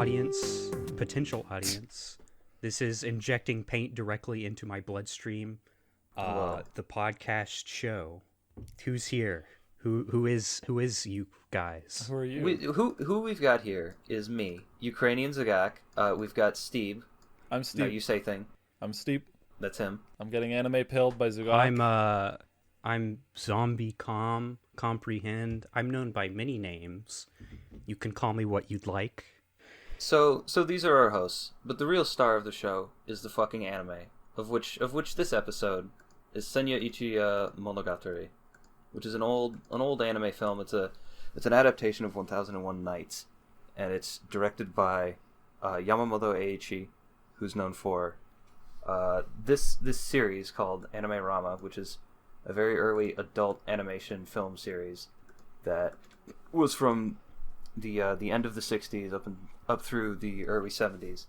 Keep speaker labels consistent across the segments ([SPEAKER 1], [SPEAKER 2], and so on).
[SPEAKER 1] audience, potential audience. This is injecting paint directly into my bloodstream. The podcast show. Who's here? Who is you guys?
[SPEAKER 2] Who are you?
[SPEAKER 3] Who we've got here is me, Ukrainian Zagak. We've got Steeb.
[SPEAKER 2] I'm Steeb.
[SPEAKER 3] No, you say thing.
[SPEAKER 2] I'm Steeb.
[SPEAKER 3] That's him.
[SPEAKER 2] I'm getting anime pilled by Zagak.
[SPEAKER 1] I'm Zombie Comprehend. I'm known by many names. You can call me what you'd like.
[SPEAKER 3] So these are our hosts, but the real star of the show is the fucking anime, of which this episode is Senya Ichiya Monogatari, which is an old anime film. It's an adaptation of 1001 Nights, and it's directed by Yamamoto Eiichi, who's known for this series called Anime Rama, which is a very early adult animation film series that was from the end of the 60s up through the early 70s.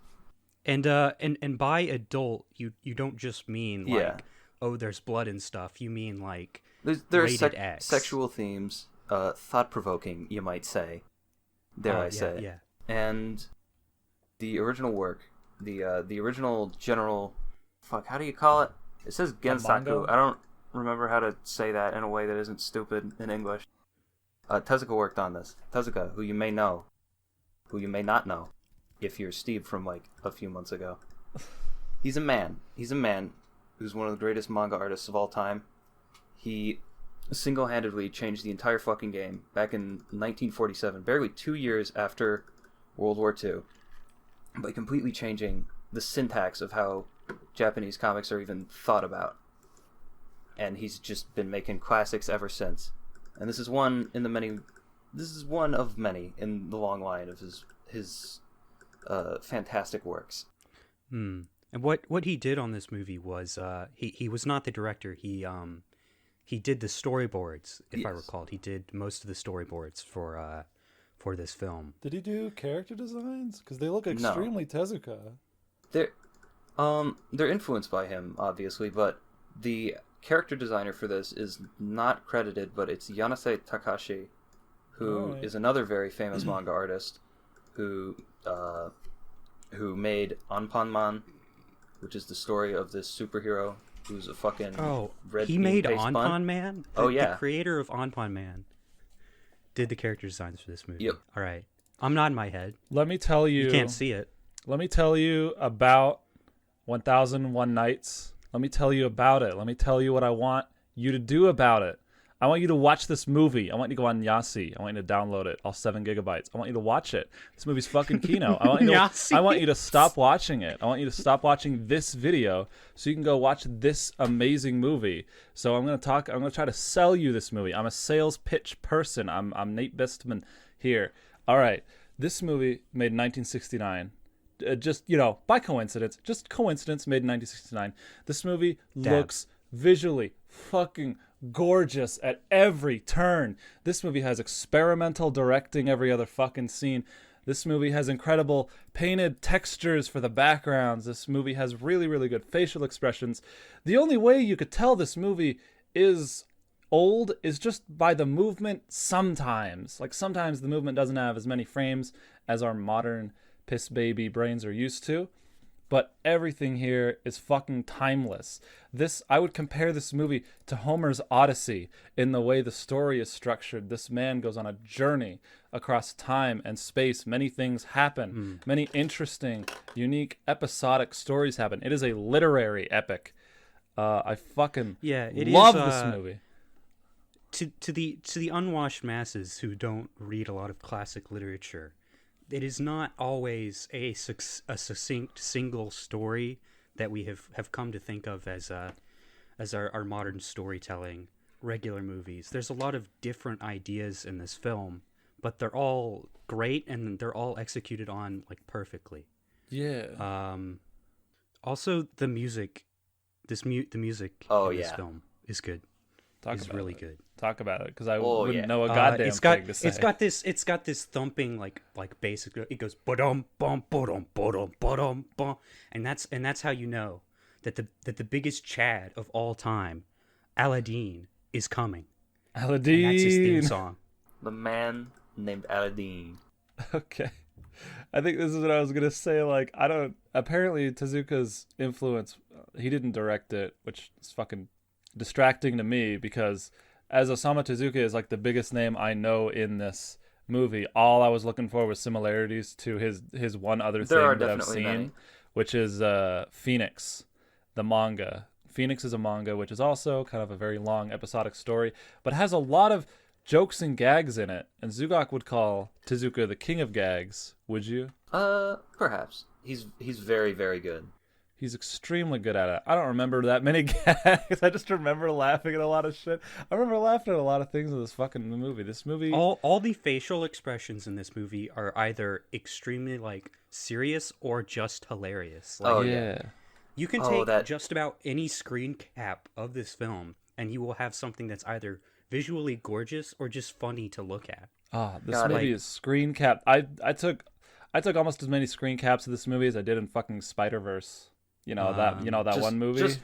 [SPEAKER 1] And by adult, you don't just mean like,
[SPEAKER 3] Yeah.
[SPEAKER 1] oh, there's blood and stuff. You mean like
[SPEAKER 3] There are
[SPEAKER 1] rated X.
[SPEAKER 3] sexual themes, thought-provoking, you might say. Dare I say?
[SPEAKER 1] Yeah.
[SPEAKER 3] And the original work, the original general, how do you call it? It says Gensaku.
[SPEAKER 2] manga?
[SPEAKER 3] I don't remember how to say that in a way that isn't stupid in English. Tezuka worked on this. Tezuka, who you may know, who you may not know, if you're Steve from like a few months ago. He's a man. He's a man who's one of the greatest manga artists of all time. He single-handedly changed the entire fucking game back in 1947, barely 2 years after World War II, by completely changing the syntax of how Japanese comics are even thought about. And he's just been making classics ever since. And this is one of many in the long line of his fantastic works.
[SPEAKER 1] And what he did on this movie was he was not the director. He did the storyboards, if
[SPEAKER 3] Yes.
[SPEAKER 1] I recall. He did most of the storyboards for this film.
[SPEAKER 2] Did he do character designs? Because they look extremely Tezuka.
[SPEAKER 3] They're influenced by him, obviously, but the character designer for this is not credited, but it's Yanase Takashi, who is another very famous manga artist who made Anpanman, which is the story of this superhero who's a fucking red
[SPEAKER 1] he made
[SPEAKER 3] bean-based bun.
[SPEAKER 1] Anpan Man? The creator of Anpan Man did the character designs for this movie.
[SPEAKER 3] Yep.
[SPEAKER 1] All right. I'm nodding my head.
[SPEAKER 2] Let me tell you.
[SPEAKER 1] You can't see it.
[SPEAKER 2] Let me tell you about 1001 Nights. Let me tell you about it. Let me tell you what I want you to do about it. I want you to watch this movie. I want you to go on Yasi. I want you to download it, all 7 gigabytes. I want you to watch it. This movie's fucking Kino. I want you to stop watching it. I want you to stop watching this video so you can go watch this amazing movie. So I'm gonna try to sell you this movie. I'm a sales pitch person. I'm Nate Bestman here. All right, this movie made in 1969. Just by coincidence, made in 1969. This movie looks visually fucking gorgeous at every turn. This movie has experimental directing every other fucking scene. This movie has incredible painted textures for the backgrounds. This movie has really, really good facial expressions. The only way you could tell this movie is old is just by the movement sometimes. Like sometimes the movement doesn't have as many frames as our modern piss baby brains are used to, but everything here is fucking timeless. I would compare this movie to Homer's Odyssey in the way the story is structured. This man goes on a journey across time and space. Many things happen. Many interesting, unique, episodic stories happen. It is a literary epic. I fucking love this movie.
[SPEAKER 1] To the unwashed masses who don't read a lot of classic literature, it is not always a succinct single story that we have come to think of as our modern storytelling, regular movies. There's a lot of different ideas in this film, but they're all great and they're all executed on like perfectly.
[SPEAKER 2] Yeah.
[SPEAKER 1] Also, the music, the music in this film is good. It's really good.
[SPEAKER 2] Talk about it, because I wouldn't know a goddamn thing to say.
[SPEAKER 1] It's got this thumping like basic. It goes ba-dum bum ba-dum ba-dum ba-dum bum, and that's how you know that the biggest Chad of all time, Aladdin, is coming.
[SPEAKER 2] Aladdin.
[SPEAKER 1] And that's his theme song.
[SPEAKER 3] The man named Aladdin.
[SPEAKER 2] Okay. I think this is what I was gonna say. Like, I don't. Apparently, Tezuka's influence. He didn't direct it, which is fucking distracting to me because as Osamu Tezuka is like the biggest name I know in this movie, all I was looking for was similarities to his one other
[SPEAKER 3] There are
[SPEAKER 2] thing that I've
[SPEAKER 3] definitely
[SPEAKER 2] seen,
[SPEAKER 3] many.
[SPEAKER 2] which is Phoenix, the manga. Phoenix is a manga which is also kind of a very long episodic story, but has a lot of jokes and gags in it. And Zugak would call Tezuka the king of gags. Would you?
[SPEAKER 3] Perhaps. He's very, very good.
[SPEAKER 2] He's extremely good at it. I don't remember that many gags. I just remember laughing at a lot of shit. I remember laughing at a lot of things in this fucking movie. This movie...
[SPEAKER 1] All the facial expressions in this movie are either extremely, like, serious or just hilarious. Like,
[SPEAKER 3] Oh,
[SPEAKER 2] yeah.
[SPEAKER 1] you can take just about any screen cap of this film, and you will have something that's either visually gorgeous or just funny to look at.
[SPEAKER 2] This
[SPEAKER 3] God,
[SPEAKER 2] movie is screen cap. I took almost as many screen caps of this movie as I did in fucking Spider-Verse. You know that one movie.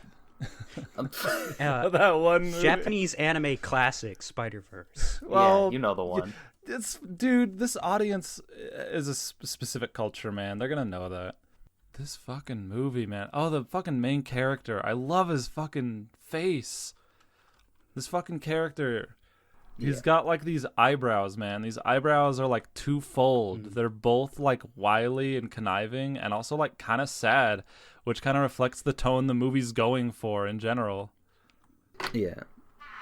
[SPEAKER 2] That one movie.
[SPEAKER 1] Japanese anime classic Spider-Verse.
[SPEAKER 2] Well,
[SPEAKER 3] yeah, you know the one.
[SPEAKER 2] This audience is a specific culture, man. They're gonna know that. This fucking movie, man. Oh, the fucking main character. I love his fucking face. This fucking character. He's got like these eyebrows, man. These eyebrows are like twofold. They're both like wily and conniving and also like kind of sad, which kind of reflects the tone the movie's going for in general.
[SPEAKER 3] Yeah.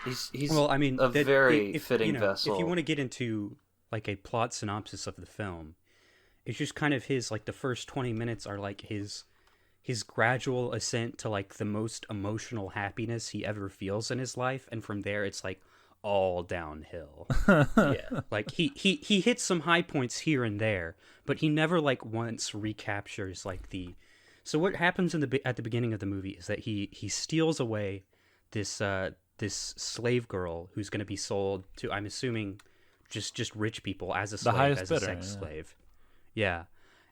[SPEAKER 3] He's
[SPEAKER 1] well, I mean,
[SPEAKER 3] a very fitting
[SPEAKER 1] you know,
[SPEAKER 3] vessel.
[SPEAKER 1] If you want to get into like a plot synopsis of the film, it's just kind of his, like, the first 20 minutes are like his gradual ascent to like the most emotional happiness he ever feels in his life, and from there it's like all downhill. Yeah, like he hits some high points here and there, but he never like once recaptures like the. So what happens at the beginning of the movie is that he steals away this slave girl who's going to be sold to, I'm assuming, just rich people as a slave, as a sex slave. Yeah,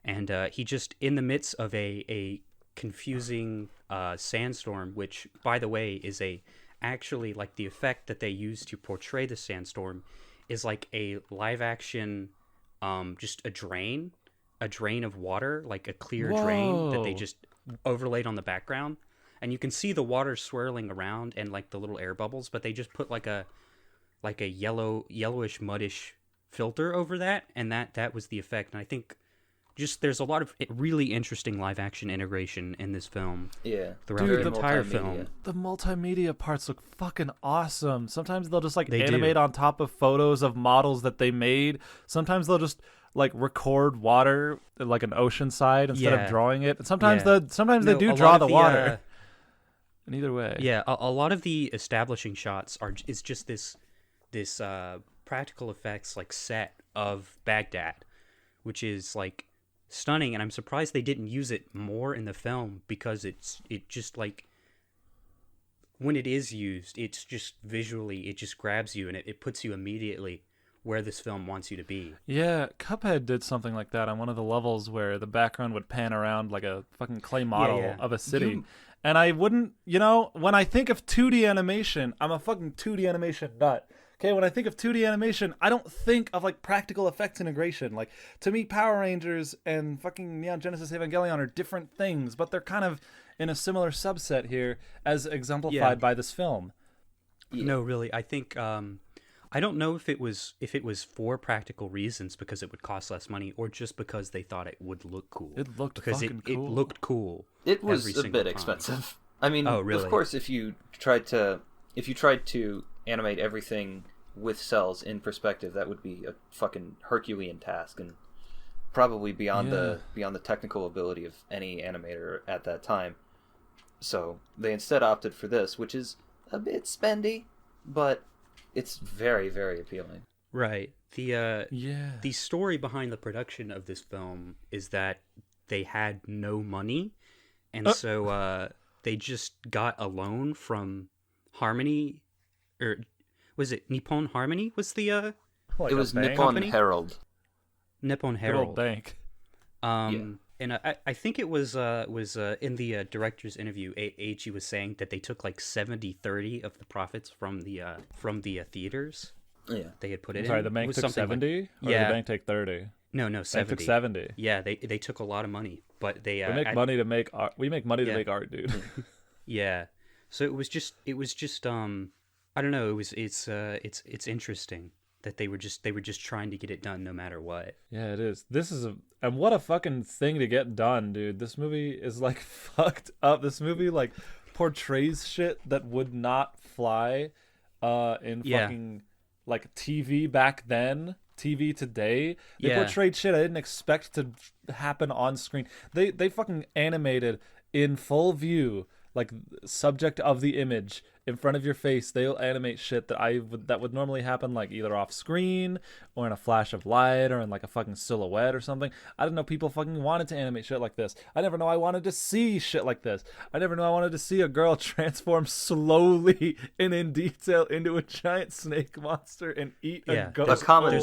[SPEAKER 1] and he just, in the midst of a confusing sandstorm, which, by the way, is actually like the effect that they use to portray the sandstorm is like a live action, just a drain of water, like a clear drain that they just overlaid on the background, and you can see the water swirling around and like the little air bubbles, but they just put like a yellowish muddish filter over that, and that was the effect. And I think just there's a lot of really interesting live action integration in this film.
[SPEAKER 3] Yeah,
[SPEAKER 1] throughout the entire film.
[SPEAKER 2] The multimedia parts look fucking awesome. Sometimes they'll just like animate on top of photos of models that they made. Sometimes they'll just like record water like an ocean side instead of drawing it. And sometimes they do draw the water. And either way,
[SPEAKER 1] a lot of the establishing shots is just this practical effects like set of Baghdad, which is like stunning, and I'm surprised they didn't use it more in the film, because it just like when it is used, it's just visually, it just grabs you, and it puts you immediately where this film wants you to be.
[SPEAKER 2] Yeah, Cuphead did something like that on one of the levels where the background would pan around like a fucking clay model of a city. And I wouldn't, when I think of 2D animation, I'm a fucking 2D animation nut. Okay, when I think of 2D animation, I don't think of like practical effects integration. Like, to me, Power Rangers and fucking Neon Genesis Evangelion are different things, but they're kind of in a similar subset here, as exemplified by this film.
[SPEAKER 1] No, really, I think I don't know if it was for practical reasons because it would cost less money, or just because they thought it would look cool.
[SPEAKER 2] It looked
[SPEAKER 1] because
[SPEAKER 2] fucking cool.
[SPEAKER 1] It looked cool.
[SPEAKER 3] It was a bit expensive. I mean,
[SPEAKER 1] really?
[SPEAKER 3] Of course, if you tried to animate everything with cells in perspective, that would be a fucking Herculean task, and probably beyond the technical ability of any animator at that time. So they instead opted for this, which is a bit spendy, but it's very, very appealing.
[SPEAKER 1] Right. The story behind the production of this film is that they had no money, and so they just got a loan from Harmony, or was it Nippon Harmony? Was the
[SPEAKER 3] it was Nippon Herald.
[SPEAKER 1] Nippon Herald
[SPEAKER 2] Bank.
[SPEAKER 1] And I think it was in the director's interview, Aichi was saying that they took like 70-30 of the profits from the theaters.
[SPEAKER 3] Yeah,
[SPEAKER 1] they had put it in.
[SPEAKER 2] Sorry, the bank took 70, or did the bank take 30?
[SPEAKER 1] No,
[SPEAKER 2] They took
[SPEAKER 1] 70.
[SPEAKER 2] 70.
[SPEAKER 1] Yeah, they took a lot of money, but they
[SPEAKER 2] We make money to make art. We make money to make art, dude.
[SPEAKER 1] Yeah. So it was just I don't know, it's interesting that they were just trying to get it done no matter what.
[SPEAKER 2] Yeah, it is. And what a fucking thing to get done, dude. This movie is like fucked up. This movie like portrays shit that would not fly in
[SPEAKER 1] Yeah.
[SPEAKER 2] fucking like TV back then. TV today, they
[SPEAKER 1] Yeah.
[SPEAKER 2] portrayed shit I didn't expect to happen on screen. They fucking animated in full view, like subject of the image in front of your face. They'll animate shit that would normally happen like either off screen or in a flash of light or in like a fucking silhouette or something. I didn't know people fucking wanted to animate shit like this. I never know I wanted to see shit like this. I never know I wanted to see a girl transform slowly and in detail into a giant snake monster and eat
[SPEAKER 1] Yeah,
[SPEAKER 2] a goat.
[SPEAKER 3] A common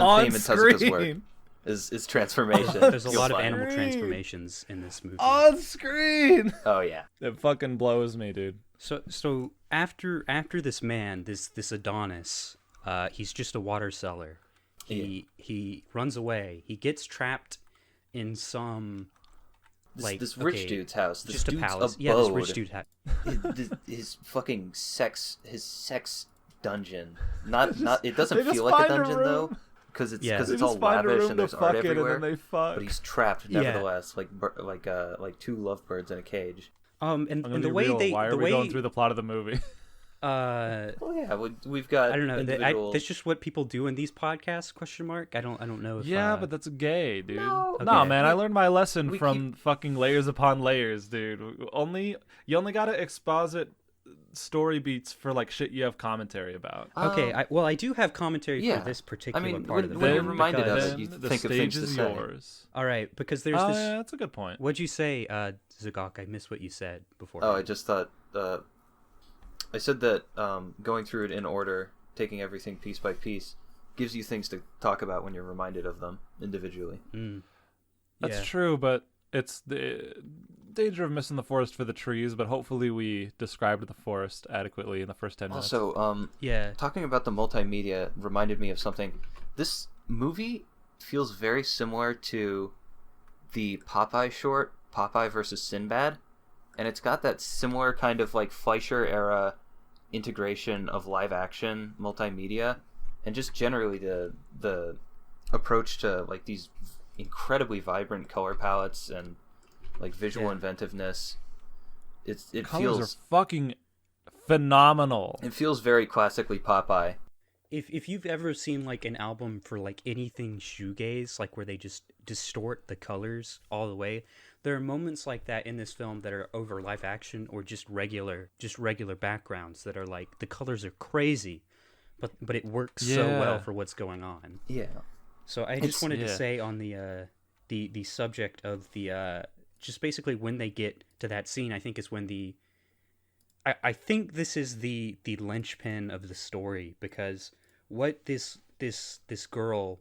[SPEAKER 2] on
[SPEAKER 3] theme in Tezuka's work
[SPEAKER 2] screen.
[SPEAKER 3] is transformation.
[SPEAKER 1] There's a
[SPEAKER 3] You'll
[SPEAKER 1] lot of
[SPEAKER 3] find.
[SPEAKER 1] animal transformations in this movie.
[SPEAKER 2] On screen.
[SPEAKER 3] Oh yeah.
[SPEAKER 2] It fucking blows me, dude.
[SPEAKER 1] So after this man, this Adonis, he's just a water seller. He runs away. He gets trapped in some
[SPEAKER 3] This rich dude's house. This
[SPEAKER 1] just a
[SPEAKER 3] dude's
[SPEAKER 1] palace.
[SPEAKER 3] abode.
[SPEAKER 1] Yeah, this rich dude had.
[SPEAKER 3] his fucking sex dungeon. Not it doesn't
[SPEAKER 2] they just
[SPEAKER 3] feel like a
[SPEAKER 2] find a
[SPEAKER 3] dungeon
[SPEAKER 2] room.
[SPEAKER 3] though, because it's
[SPEAKER 1] Yeah. They
[SPEAKER 3] it's
[SPEAKER 2] just
[SPEAKER 3] all
[SPEAKER 2] find a
[SPEAKER 3] lavish
[SPEAKER 2] room
[SPEAKER 3] and
[SPEAKER 2] to
[SPEAKER 3] there's art
[SPEAKER 2] fuck it, and
[SPEAKER 3] everywhere.
[SPEAKER 2] then they fuck.
[SPEAKER 3] But he's trapped
[SPEAKER 1] Yeah.
[SPEAKER 3] nevertheless, like two lovebirds in a cage.
[SPEAKER 1] And
[SPEAKER 2] I'm gonna
[SPEAKER 1] the
[SPEAKER 2] be
[SPEAKER 1] way
[SPEAKER 2] real.
[SPEAKER 1] they
[SPEAKER 2] Why are
[SPEAKER 1] the
[SPEAKER 2] we
[SPEAKER 1] way
[SPEAKER 2] going through the plot of the movie?
[SPEAKER 1] uh
[SPEAKER 3] Well, yeah, we've got
[SPEAKER 1] I don't know.
[SPEAKER 3] individual...
[SPEAKER 1] That's just what people do in these podcasts? Question mark. I don't know if.
[SPEAKER 2] Yeah, but that's gay, dude.
[SPEAKER 3] No.
[SPEAKER 2] No,
[SPEAKER 1] Okay.
[SPEAKER 2] man, I learned my lesson
[SPEAKER 3] We
[SPEAKER 2] from fucking layers upon layers, dude. You only gotta exposit story beats for like shit you have commentary about.
[SPEAKER 1] Okay. I do have commentary
[SPEAKER 3] yeah.
[SPEAKER 1] for this particular
[SPEAKER 3] I mean,
[SPEAKER 1] part of the
[SPEAKER 3] when you're
[SPEAKER 1] film.
[SPEAKER 3] reminded of
[SPEAKER 1] because-
[SPEAKER 3] it, you
[SPEAKER 2] the
[SPEAKER 3] think of
[SPEAKER 2] stage
[SPEAKER 3] things to
[SPEAKER 2] is
[SPEAKER 3] say.
[SPEAKER 2] yours.
[SPEAKER 1] All right, because there's
[SPEAKER 2] Oh
[SPEAKER 1] this.
[SPEAKER 2] yeah, that's a good point.
[SPEAKER 1] What'd you say, Zagok? I missed what you said before.
[SPEAKER 3] Oh, I just thought I said that going through it in order, taking everything piece by piece, gives you things to talk about when you're reminded of them individually.
[SPEAKER 2] That's
[SPEAKER 1] Yeah.
[SPEAKER 2] true, but it's the danger of missing the forest for the trees. But hopefully, we described the forest adequately in the first 10 minutes.
[SPEAKER 3] Also,
[SPEAKER 1] Yeah.
[SPEAKER 3] talking about the multimedia reminded me of something. This movie feels very similar to the Popeye short, Popeye versus Sinbad, and it's got that similar kind of like Fleischer era integration of live action multimedia, and just generally the approach to like these incredibly vibrant color palettes and like visual inventiveness. It
[SPEAKER 2] Colors
[SPEAKER 3] feels
[SPEAKER 2] are fucking phenomenal.
[SPEAKER 3] it feels very classically Popeye.
[SPEAKER 1] If you've ever seen like an album for like anything shoegaze, like where they just distort the colors all the way, there are moments like that in this film that are over live action or just regular backgrounds that are like the colors are crazy, but it works so well
[SPEAKER 2] Yeah.
[SPEAKER 1] for what's going on.
[SPEAKER 3] Yeah.
[SPEAKER 1] So I just wanted to say on the subject of the just basically when they get to that scene, I think is when I think this is the linchpin of the story, because what this girl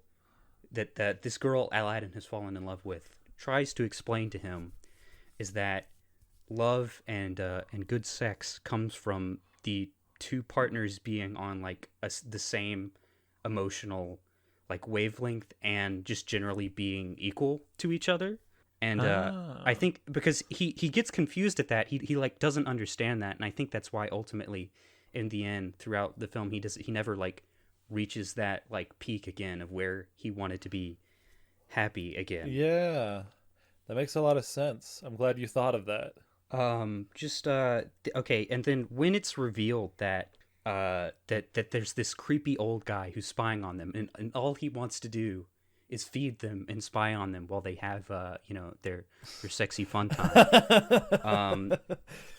[SPEAKER 1] that this girl Aladdin has fallen in love with tries to explain to him is that love and good sex comes from the two partners being on like the same emotional like wavelength and just generally being equal to each other. And I think because he gets confused at that, he like doesn't understand that, and I think that's why ultimately in the end throughout the film he never like reaches that like peak again of where he wanted to be happy again.
[SPEAKER 2] Yeah, that makes a lot of sense. I'm glad you thought of that.
[SPEAKER 1] Okay, and then when it's revealed that that there's this creepy old guy who's spying on them, and all he wants to do is feed them and spy on them while they have their sexy fun time.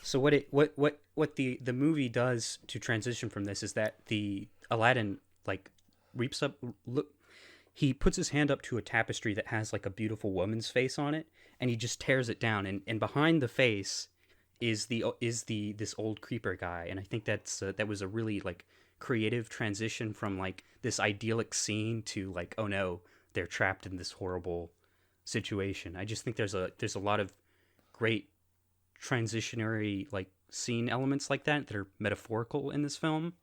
[SPEAKER 1] So what the movie does to transition from this is that the Aladdin like reaps up he puts his hand up to a tapestry that has like a beautiful woman's face on it, and he just tears it down, and behind the face is this old creeper guy, and I think that was a really like creative transition from like this idyllic scene to like, oh no, they're trapped in this horrible situation. I just think there's a lot of great transitionary like scene elements like that are metaphorical in this film.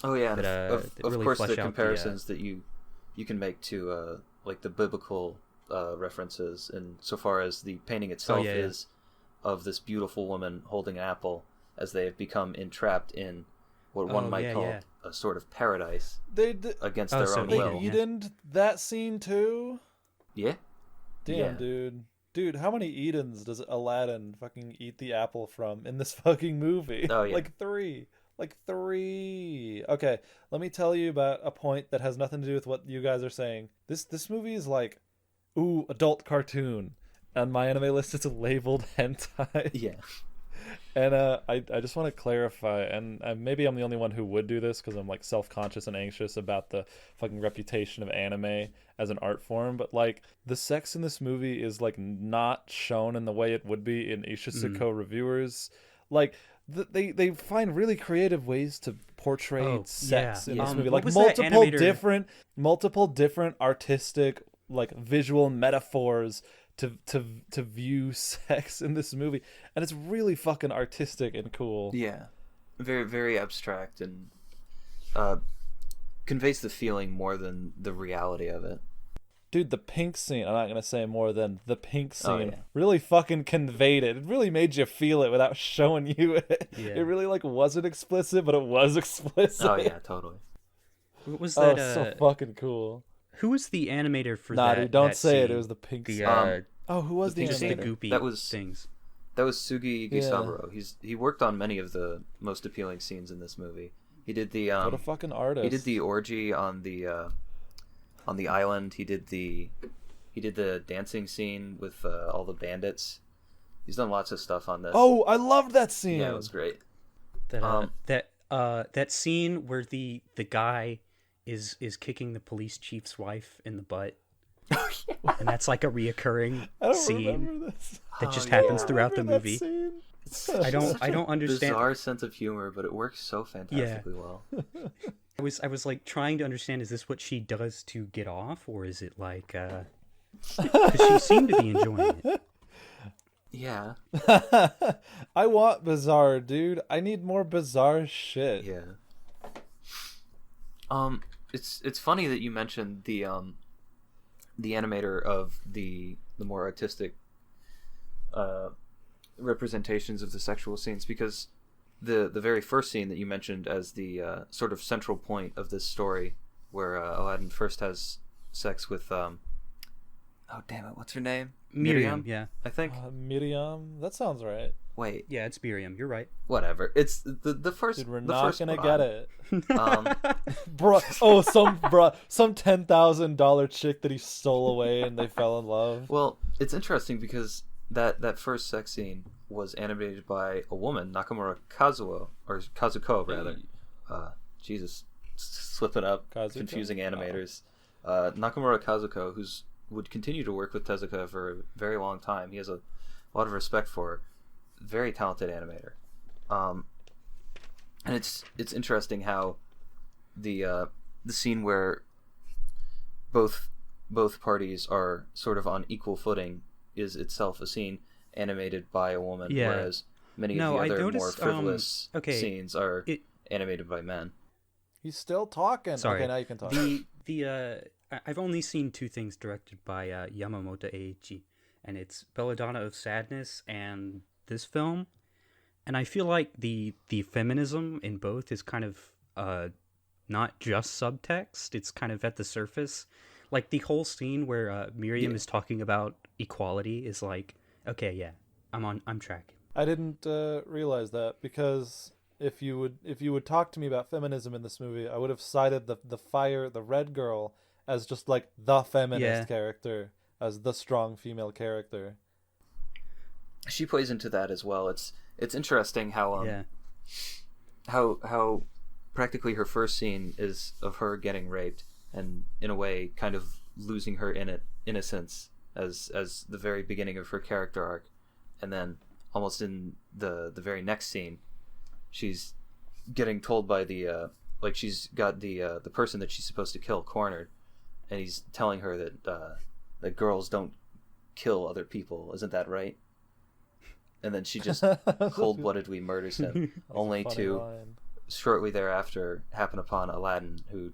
[SPEAKER 3] Oh yeah,
[SPEAKER 1] That,
[SPEAKER 3] of
[SPEAKER 1] really
[SPEAKER 3] course
[SPEAKER 1] flesh
[SPEAKER 3] the
[SPEAKER 1] out
[SPEAKER 3] comparisons that you you can make to like the biblical references, and so far as the painting itself is of this beautiful woman holding an apple as they have become entrapped in what one might call a sort of paradise against their own will.
[SPEAKER 2] They Edened that scene too?
[SPEAKER 3] Yeah.
[SPEAKER 2] Damn, dude. Dude, how many Edens does Aladdin fucking eat the apple from in this fucking movie?
[SPEAKER 3] Oh, yeah.
[SPEAKER 2] Like three. Okay, let me tell you about a point that has nothing to do with what you guys are saying. This movie is like, ooh, adult cartoon. On my anime list, it's labeled hentai.
[SPEAKER 3] Yeah.
[SPEAKER 2] And I just want to clarify, and maybe I'm the only one who would do this because I'm like self-conscious and anxious about the fucking reputation of anime as an art form, but like the sex in this movie is like not shown in the way it would be in Ishisuko reviewers. Like they find really creative ways to portray sex in this movie, like multiple different artistic like visual metaphors to view sex in this movie, and it's really fucking artistic and cool.
[SPEAKER 3] Yeah, very very abstract, and conveys the feeling more than the reality of it.
[SPEAKER 2] Dude, the pink scene, I'm not gonna say more than the pink scene, really fucking conveyed it. It really made you feel it without showing you it. It really like wasn't explicit, but it was explicit.
[SPEAKER 3] Oh yeah, totally.
[SPEAKER 1] What was that?
[SPEAKER 2] So fucking cool.
[SPEAKER 1] Who was the animator for
[SPEAKER 2] that?
[SPEAKER 1] Nah,
[SPEAKER 2] dude, don't
[SPEAKER 1] that
[SPEAKER 2] say
[SPEAKER 1] scene?
[SPEAKER 2] it. It was the pink scene. Who was the
[SPEAKER 1] just
[SPEAKER 2] animator?
[SPEAKER 1] the goopy
[SPEAKER 3] that was
[SPEAKER 1] things.
[SPEAKER 3] That was Sugi Gisaburo. He worked on many of the most appealing scenes in this movie. He did the
[SPEAKER 2] what a fucking artist.
[SPEAKER 3] He did the orgy on the island. He did the dancing scene with all the bandits. He's done lots of stuff on this.
[SPEAKER 2] Oh, I loved that scene.
[SPEAKER 3] Yeah, it was great.
[SPEAKER 1] That scene where the guy is kicking the police chief's wife in the butt. And that's like a reoccurring scene that just happens throughout the movie. I don't understand.
[SPEAKER 3] Bizarre sense of humor, but it works so fantastically well.
[SPEAKER 1] I was like trying to understand, is this what she does to get off, or is it like because she seemed to be enjoying it.
[SPEAKER 3] Yeah.
[SPEAKER 2] I want bizarre, dude. I need more bizarre shit.
[SPEAKER 3] Yeah. It's funny that you mentioned the animator of the more artistic representations of the sexual scenes, because the very first scene that you mentioned as the sort of central point of this story, where Aladdin first has sex with oh damn it, what's her name?
[SPEAKER 1] Miriam, yeah,
[SPEAKER 3] I think.
[SPEAKER 2] Miriam, that sounds right.
[SPEAKER 3] Wait,
[SPEAKER 1] yeah, it's Miriam. You're right.
[SPEAKER 3] Whatever. It's the first.
[SPEAKER 2] Dude, we're
[SPEAKER 3] the
[SPEAKER 2] not
[SPEAKER 3] first
[SPEAKER 2] gonna
[SPEAKER 3] Quran.
[SPEAKER 2] get it.
[SPEAKER 3] Bro,
[SPEAKER 2] some $10,000 chick that he stole away and they fell in love.
[SPEAKER 3] Well, it's interesting because that first sex scene was animated by a woman, Nakamura Kazuo, or Kazuko rather. Jesus, slipping up,
[SPEAKER 2] Kazuko?
[SPEAKER 3] confusing animators. Nakamura Kazuko, would continue to work with Tezuka for a very long time. He has a lot of respect for her. Very talented animator. And it's interesting how the scene where both parties are sort of on equal footing is itself a scene animated by a woman, whereas many of the other more frivolous scenes are animated by men.
[SPEAKER 2] He's still talking.
[SPEAKER 1] Sorry.
[SPEAKER 2] Okay, now you can talk.
[SPEAKER 1] I've only seen two things directed by Yamamoto Eiichi, and it's Belladonna of Sadness and this film. And I feel like the feminism in both is kind of not just subtext, it's kind of at the surface. Like the whole scene where Miriam is talking about equality is like, okay, yeah, I'm tracking.
[SPEAKER 2] I didn't realize that, because if you would talk to me about feminism in this movie, I would have cited the red girl as just like the feminist character, as the strong female character.
[SPEAKER 3] She plays into that as well. It's interesting how how practically her first scene is of her getting raped, and in a way kind of losing her innocence as the very beginning of her character arc, and then almost in the very next scene, she's getting told by the she's got the person that she's supposed to kill cornered, and he's telling her that girls don't kill other people, isn't that right? And then she just cold-bloodedly murders him, only to shortly thereafter happen upon Aladdin, who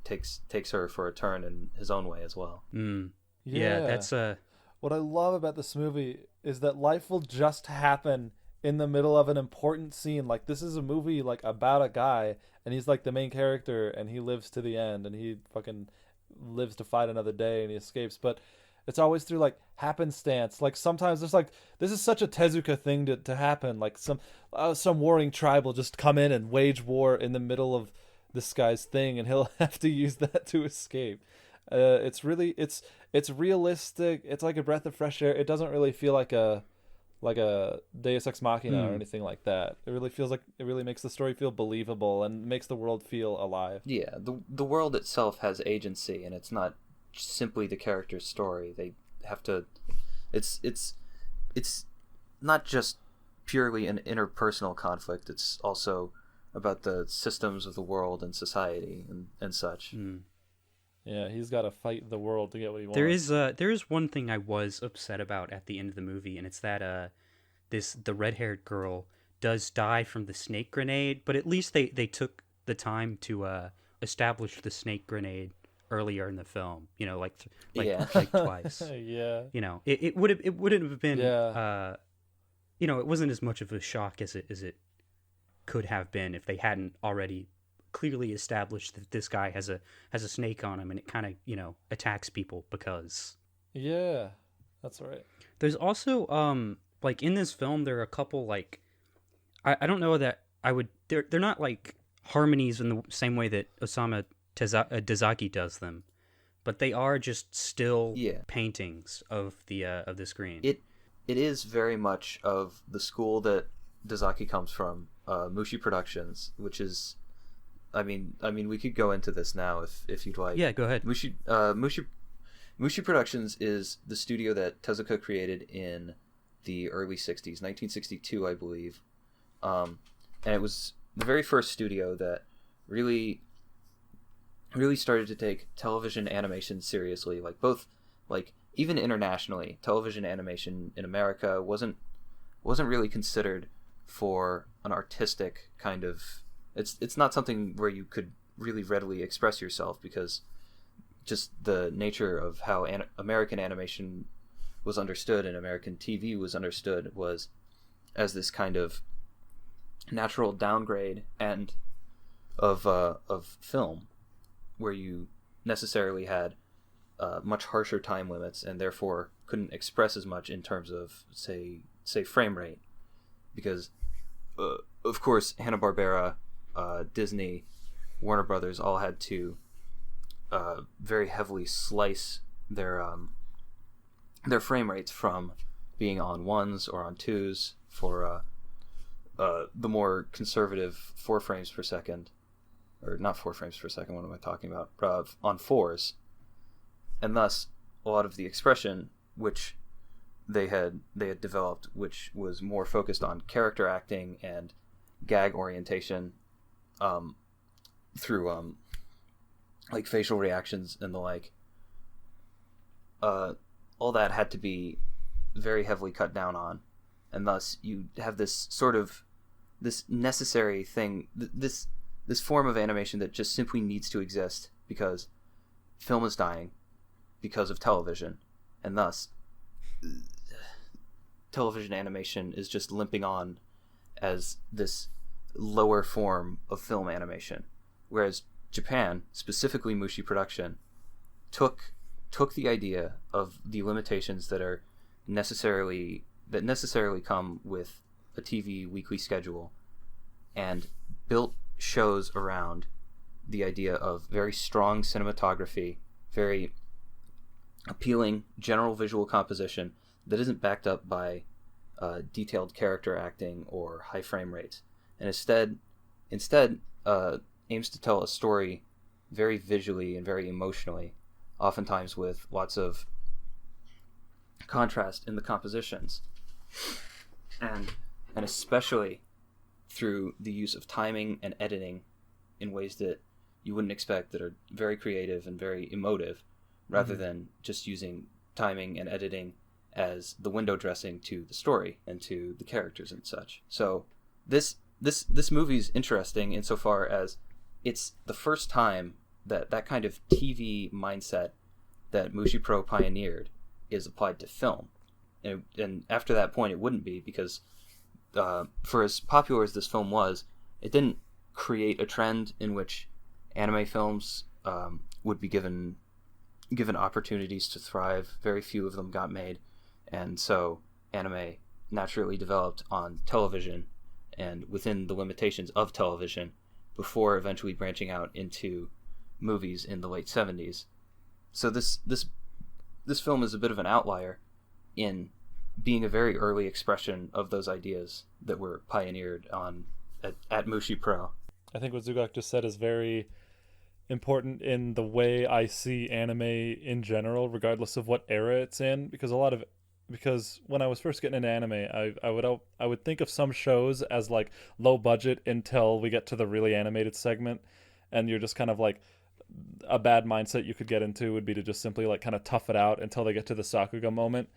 [SPEAKER 3] takes her for a turn in his own way as well.
[SPEAKER 1] Yeah, that's
[SPEAKER 2] What I love about this movie is that life will just happen in the middle of an important scene. Like, this is a movie like about a guy, and he's like the main character, and he lives to the end, and he fucking lives to fight another day, and he escapes. But it's always through like happenstance. Like, sometimes there's like, this is such a Tezuka thing to happen. Like some warring tribe will just come in and wage war in the middle of this guy's thing, and he'll have to use that to escape. It's realistic. It's like a breath of fresh air. It doesn't really feel like a Deus Ex Machina or anything like that. It really feels like, it really makes the story feel believable and makes the world feel alive.
[SPEAKER 3] Yeah, the world itself has agency, and it's not simply the character's story. They have to. It's not just purely an interpersonal conflict. It's also about the systems of the world and society and such.
[SPEAKER 2] Yeah, he's got to fight the world to get what he wants.
[SPEAKER 1] there is one thing I was upset about at the end of the movie, and it's that the red-haired girl does die from the snake grenade, but at least they took the time to establish the snake grenade earlier in the film. You know, like twice.
[SPEAKER 2] Yeah.
[SPEAKER 1] You know, it wouldn't have been.
[SPEAKER 2] Yeah.
[SPEAKER 1] You know, it wasn't as much of a shock as it could have been if they hadn't already clearly established that this guy has a snake on him, and it kind of, you know, attacks people because.
[SPEAKER 2] Yeah, that's right.
[SPEAKER 1] There's also like in this film there are a couple like I don't know that I would they're not like harmonies in the same way that Osamu Dezaki does them, but they are just still paintings of the screen.
[SPEAKER 3] It is very much of the school that Dezaki comes from, Mushi Productions, which is, I mean, we could go into this now if you'd like.
[SPEAKER 1] Yeah, go ahead.
[SPEAKER 3] Mushi Productions is the studio that Tezuka created in the early 60s, 1962, I believe. And it was the very first studio that really started to take television animation seriously. Like, both, like, even internationally, television animation in America wasn't really considered for an artistic kind of. It's not something where you could really readily express yourself, because just the nature of how American animation was understood and American TV was understood was as this kind of natural downgrade and of film, where you necessarily had much harsher time limits and therefore couldn't express as much in terms of say frame rate, because of course Hanna-Barbera, Disney, Warner Brothers all had to very heavily slice their frame rates from being on ones or on twos for the more conservative 4 frames per second, or not 4 frames per second, what am I talking about? On fours, and thus a lot of the expression which they had developed, which was more focused on character acting and gag orientation, through like facial reactions and the like, all that had to be very heavily cut down on, and thus you have this sort of this necessary thing, this form of animation that just simply needs to exist because film is dying because of television, and thus television animation is just limping on as this lower form of film animation, whereas Japan, specifically Mushi Production, took the idea of the limitations that necessarily come with a TV weekly schedule and built shows around the idea of very strong cinematography, very appealing general visual composition that isn't backed up by detailed character acting or high frame rates, and instead aims to tell a story very visually and very emotionally, oftentimes with lots of contrast in the compositions, and especially through the use of timing and editing in ways that you wouldn't expect, that are very creative and very emotive, rather than just using timing and editing as the window dressing to the story and to the characters and such. So this movie's interesting insofar as it's the first time that kind of TV mindset that Mushi Pro pioneered is applied to film. And after that point, it wouldn't be, because for as popular as this film was, it didn't create a trend in which anime films would be given opportunities to thrive. Very few of them got made, and so anime naturally developed on television and within the limitations of television before eventually branching out into movies in the late 70s. So this film is a bit of an outlier in being a very early expression of those ideas that were pioneered at Mushi Pro.
[SPEAKER 2] I think what Zugak just said is very important in the way I see anime in general, regardless of what era it's in, because when I was first getting into anime, I would think of some shows as like low budget until we get to the really animated segment, and you're just kind of like, a bad mindset you could get into would be to just simply like kind of tough it out until they get to the Sakuga moment,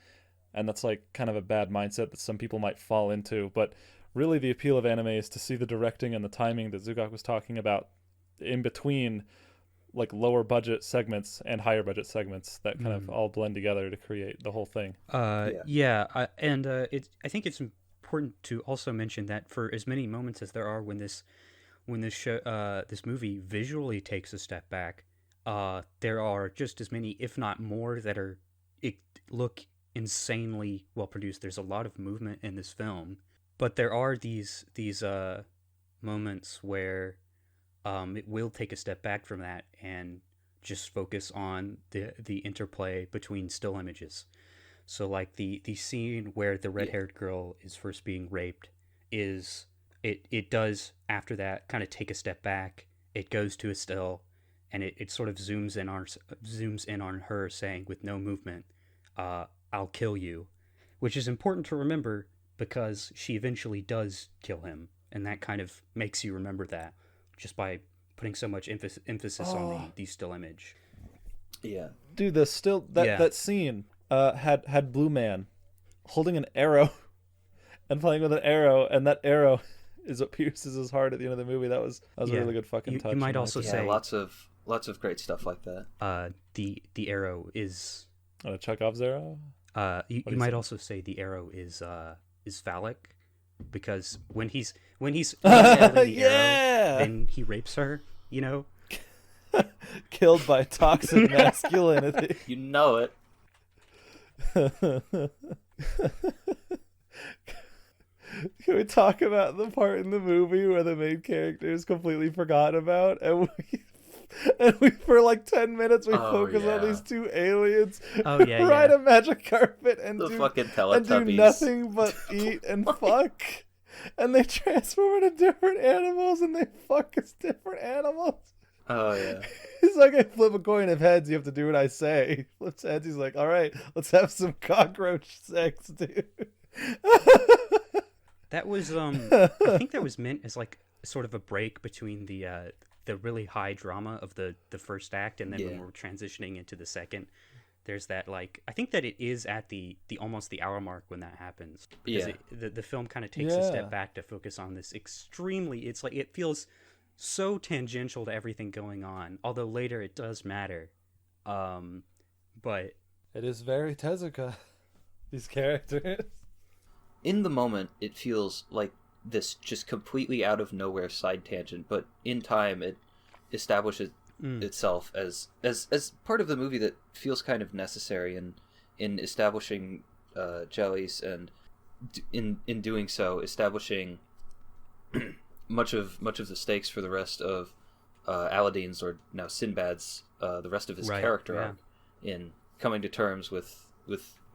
[SPEAKER 2] and that's like kind of a bad mindset that some people might fall into. But really the appeal of anime is to see the directing and the timing that Zugak was talking about in between like lower budget segments and higher budget segments that kind of all blend together to create the whole thing.
[SPEAKER 1] I think it's important to also mention that for as many moments as there are when this movie visually takes a step back, there are just as many, if not more, that look insanely well produced. There's a lot of movement in this film, but there are these moments where it will take a step back from that and just focus on the interplay between still images. So like the scene where the red-haired girl is first being raped is it does after that kind of take a step back. It goes to a still, and it sort of zooms in on her saying with no movement, "I'll kill you," which is important to remember because she eventually does kill him, and that kind of makes you remember that just by putting so much emphasis on the still image.
[SPEAKER 3] Yeah,
[SPEAKER 2] dude, that scene had Blue Man holding an arrow and playing with an arrow, and that arrow is what pierces his heart at the end of the movie. That was a really good fucking touch.
[SPEAKER 1] You might also say
[SPEAKER 3] lots of great stuff like that.
[SPEAKER 1] The arrow is
[SPEAKER 2] Chekhov's arrow.
[SPEAKER 1] You might also say the arrow is phallic, because when he's holding the arrow, then he rapes her. You know,
[SPEAKER 2] killed by toxic masculinity.
[SPEAKER 3] You know it.
[SPEAKER 2] Can we talk about the part in the movie where the main character is completely forgotten about, and we for like 10 minutes we focus on these two aliens ride a magic carpet and do nothing but eat and fuck, and they transform into different animals and they fuck as different animals.
[SPEAKER 3] Oh yeah.
[SPEAKER 2] He's like, I flip a coin of heads, you have to do what I say. He flips heads, he's like, all right, let's have some cockroach sex, dude.
[SPEAKER 1] That was I think that was meant as like sort of a break between the really high drama of the first act, and then when we're transitioning into the second, there's that, like, I think that it is at the almost the hour mark when that happens, because the film kind of takes a step back to focus on this extremely, it's like it feels so tangential to everything going on, although later it does matter, but
[SPEAKER 2] it is very Tezuka, these characters.
[SPEAKER 3] In the moment, it feels like this just completely out of nowhere side tangent, but in time it establishes itself as part of the movie that feels kind of necessary in establishing jellies, and in doing so establishing much of the stakes for the rest of Aladdin's, or now Sinbad's, the rest of his character arc, in coming to terms with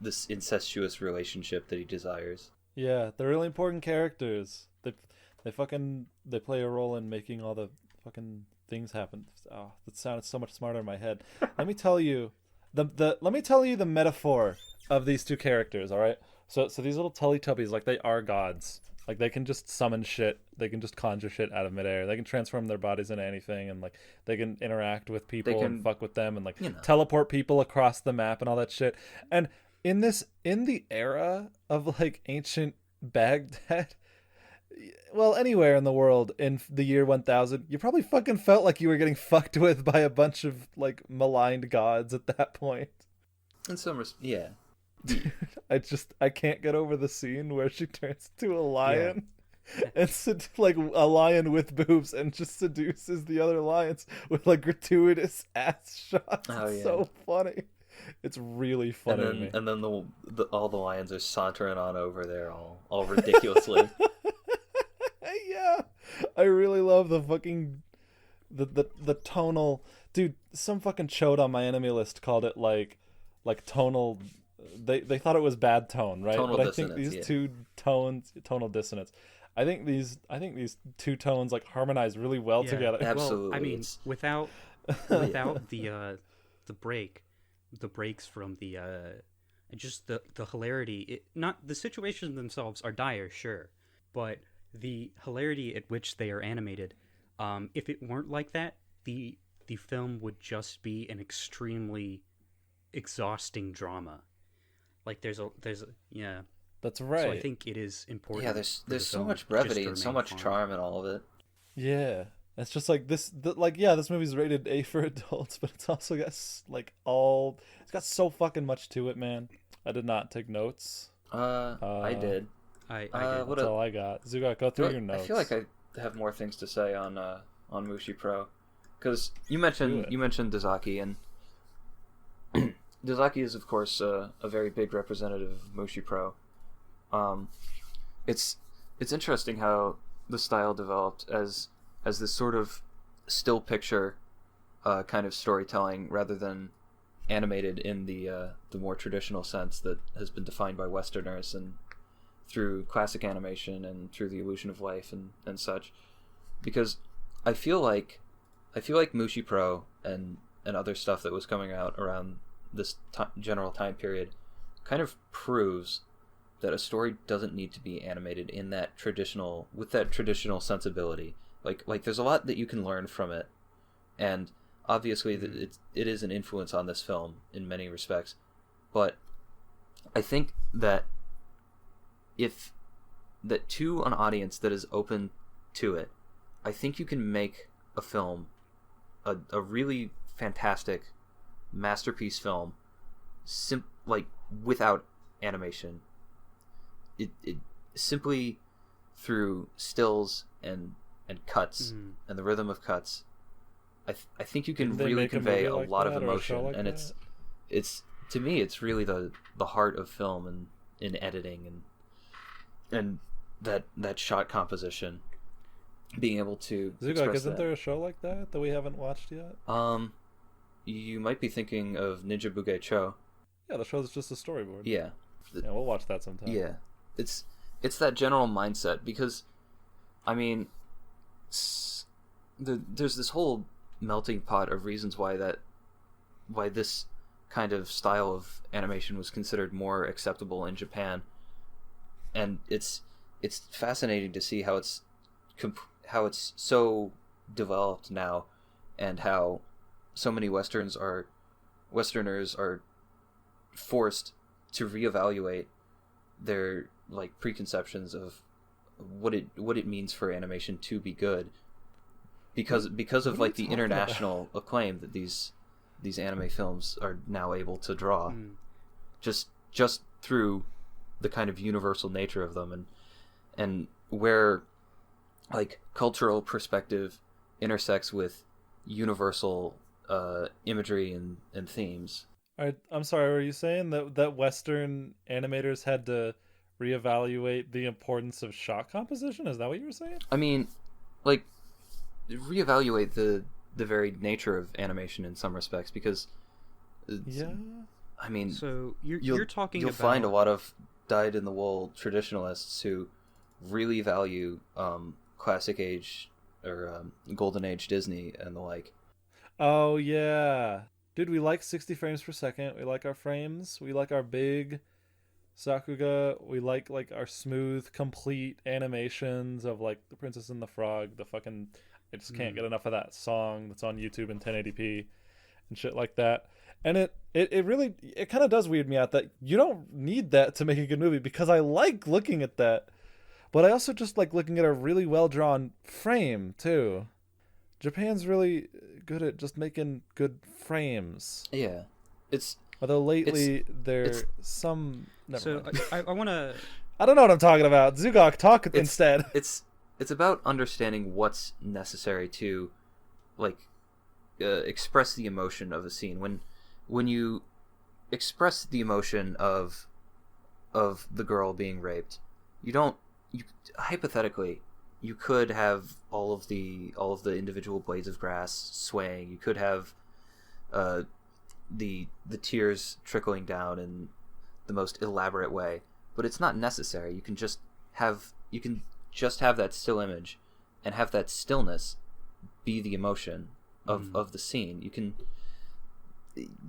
[SPEAKER 3] this incestuous relationship that he desires.
[SPEAKER 2] Yeah, they're really important characters. They play a role in making all the fucking things happen. Oh, that sounded so much smarter in my head. Let me tell you the metaphor of these two characters, all right? So these little Teletubbies, like, they are gods. Like, they can just summon shit. They can just conjure shit out of midair. They can transform their bodies into anything, and like they can interact with people and fuck with them, and like teleport people across the map and all that shit. And in the era of like ancient Baghdad, well, anywhere in the world in the year 1000, you probably fucking felt like you were getting fucked with by a bunch of like maligned gods at that point.
[SPEAKER 3] In some yeah.
[SPEAKER 2] I can't get over the scene where she turns into a lion. And like a lion with boobs, and just seduces the other lions with like gratuitous ass shots.
[SPEAKER 3] Oh,
[SPEAKER 2] It's
[SPEAKER 3] yeah.
[SPEAKER 2] so funny. It's really funny to me.
[SPEAKER 3] And then all the lions are sauntering on over there all ridiculously.
[SPEAKER 2] Yeah, I really love the fucking the tonal, dude. Some fucking chode on my enemy list called it like tonal. They thought it was bad tone, right?
[SPEAKER 3] Tonal
[SPEAKER 2] but I
[SPEAKER 3] dissonance,
[SPEAKER 2] think these
[SPEAKER 3] yeah.
[SPEAKER 2] two tones, tonal dissonance. I think these two tones like harmonize really well
[SPEAKER 1] Yeah,
[SPEAKER 2] together.
[SPEAKER 3] Absolutely.
[SPEAKER 1] Well, I mean,
[SPEAKER 3] It's-
[SPEAKER 1] without the breaks from the just the hilarity. Not the situations themselves are dire, sure, but the hilarity at which they are animated. If it weren't like that, the film would just be an extremely exhausting drama. Like there's a yeah.
[SPEAKER 2] That's right.
[SPEAKER 1] So I think it is important.
[SPEAKER 3] yeah,
[SPEAKER 1] for
[SPEAKER 3] there's
[SPEAKER 1] the
[SPEAKER 3] so
[SPEAKER 1] film
[SPEAKER 3] much
[SPEAKER 1] just
[SPEAKER 3] brevity
[SPEAKER 1] to
[SPEAKER 3] and so
[SPEAKER 1] remain
[SPEAKER 3] much
[SPEAKER 1] calm.
[SPEAKER 3] charm in all of it.
[SPEAKER 2] Yeah, it's just like this. This movie's rated A for adults, but it's also got it's got so fucking much to it, man. I did not take notes.
[SPEAKER 3] I did.
[SPEAKER 1] I did.
[SPEAKER 3] What
[SPEAKER 2] That's
[SPEAKER 3] a-
[SPEAKER 2] all I got. Zuga, go through your
[SPEAKER 3] I
[SPEAKER 2] notes.
[SPEAKER 3] feel like I have more things to say on Mushi Pro, because you
[SPEAKER 2] Do
[SPEAKER 3] mentioned
[SPEAKER 2] it.
[SPEAKER 3] Dazaki, and Dazaki is of course a very big representative of Mushi Pro. It's interesting how the style developed as this sort of still picture kind of storytelling rather than animated in the more traditional sense that has been defined by Westerners and through classic animation and through the illusion of life and such. Because I feel like Mushi Pro and other stuff that was coming out around this general time period kind of proves that a story doesn't need to be animated in that traditional sensibility. Like there's a lot that you can learn from it, and obviously it is an influence on this film in many respects. But I think that to an audience that is open to it, I think you can make a film a really fantastic masterpiece film without animation. It simply through stills and cuts and the rhythm of cuts. I think you can
[SPEAKER 2] Didn't they
[SPEAKER 3] really
[SPEAKER 2] make a
[SPEAKER 3] convey
[SPEAKER 2] movie
[SPEAKER 3] a
[SPEAKER 2] like
[SPEAKER 3] lot of
[SPEAKER 2] that or a show
[SPEAKER 3] emotion,
[SPEAKER 2] like
[SPEAKER 3] and
[SPEAKER 2] that?
[SPEAKER 3] it's to me it's really the heart of film and in editing and that shot composition, being able to
[SPEAKER 2] Zuga,
[SPEAKER 3] express
[SPEAKER 2] isn't
[SPEAKER 3] that.
[SPEAKER 2] there a show like that we haven't watched yet?
[SPEAKER 3] You might be thinking of Ninja Buge Cho.
[SPEAKER 2] Yeah, the show's just a storyboard.
[SPEAKER 3] Yeah.
[SPEAKER 2] Yeah, we'll watch that sometime.
[SPEAKER 3] Yeah, it's that general mindset, because I mean there's this whole melting pot of reasons why this kind of style of animation was considered more acceptable in Japan, and it's fascinating to see how it's so developed now, and how so many Westerners are forced to reevaluate their like preconceptions of what it means for animation to be good, because of like the international acclaim that these anime films are now able to draw, just through the kind of universal nature of them, and where like cultural perspective intersects with universal imagery and themes.
[SPEAKER 2] I'm sorry, were you saying that Western animators had to reevaluate the importance of shot composition? Is that what you were saying?
[SPEAKER 3] I mean, like, reevaluate the very nature of animation in some respects, because
[SPEAKER 2] Yeah.
[SPEAKER 3] I mean,
[SPEAKER 1] So you're talking
[SPEAKER 3] you'll
[SPEAKER 1] about
[SPEAKER 3] find a lot of dyed-in-the-wool traditionalists who really value classic age or golden age Disney and the like.
[SPEAKER 2] Oh yeah. Dude, we like 60 frames per second. We like our frames. We like our big Sakuga. We like our smooth, complete animations of like the Princess and the Frog. The fucking I just can't get enough of that song that's on YouTube in 1080p and shit like that. And it really kind of does weird me out that you don't need that to make a good movie, because I like looking at that. But I also just like looking at a really well drawn frame too. Japan's really good at just making good frames.
[SPEAKER 3] Yeah, it's
[SPEAKER 2] Although lately
[SPEAKER 3] it's
[SPEAKER 2] some. Never
[SPEAKER 1] So
[SPEAKER 2] mind.
[SPEAKER 1] I want to.
[SPEAKER 2] I don't know what I'm talking about. Zugok, talk instead.
[SPEAKER 3] it's about understanding what's necessary to like express the emotion of a scene. When you express the emotion of the girl being raped, you hypothetically you could have all of the individual blades of grass swaying. You could have the tears trickling down in the most elaborate way, but it's not necessary. You can just have that still image and have that stillness be the emotion of the scene.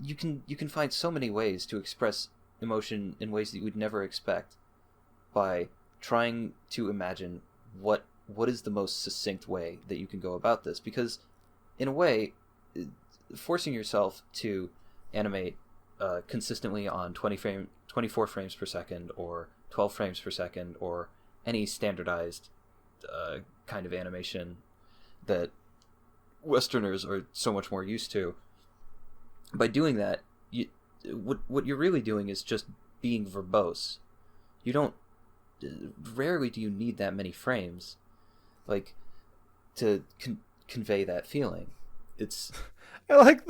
[SPEAKER 3] You can find so many ways to express emotion in ways that you would never expect by trying to imagine what is the most succinct way that you can go about this, because in a way forcing yourself to animate consistently on 24 frames per second or 12 frames per second or any standardized kind of animation that Westerners are so much more used to, by doing that, what you're really doing is just being verbose. You don't rarely do you need that many frames like to convey that feeling. It's
[SPEAKER 2] I like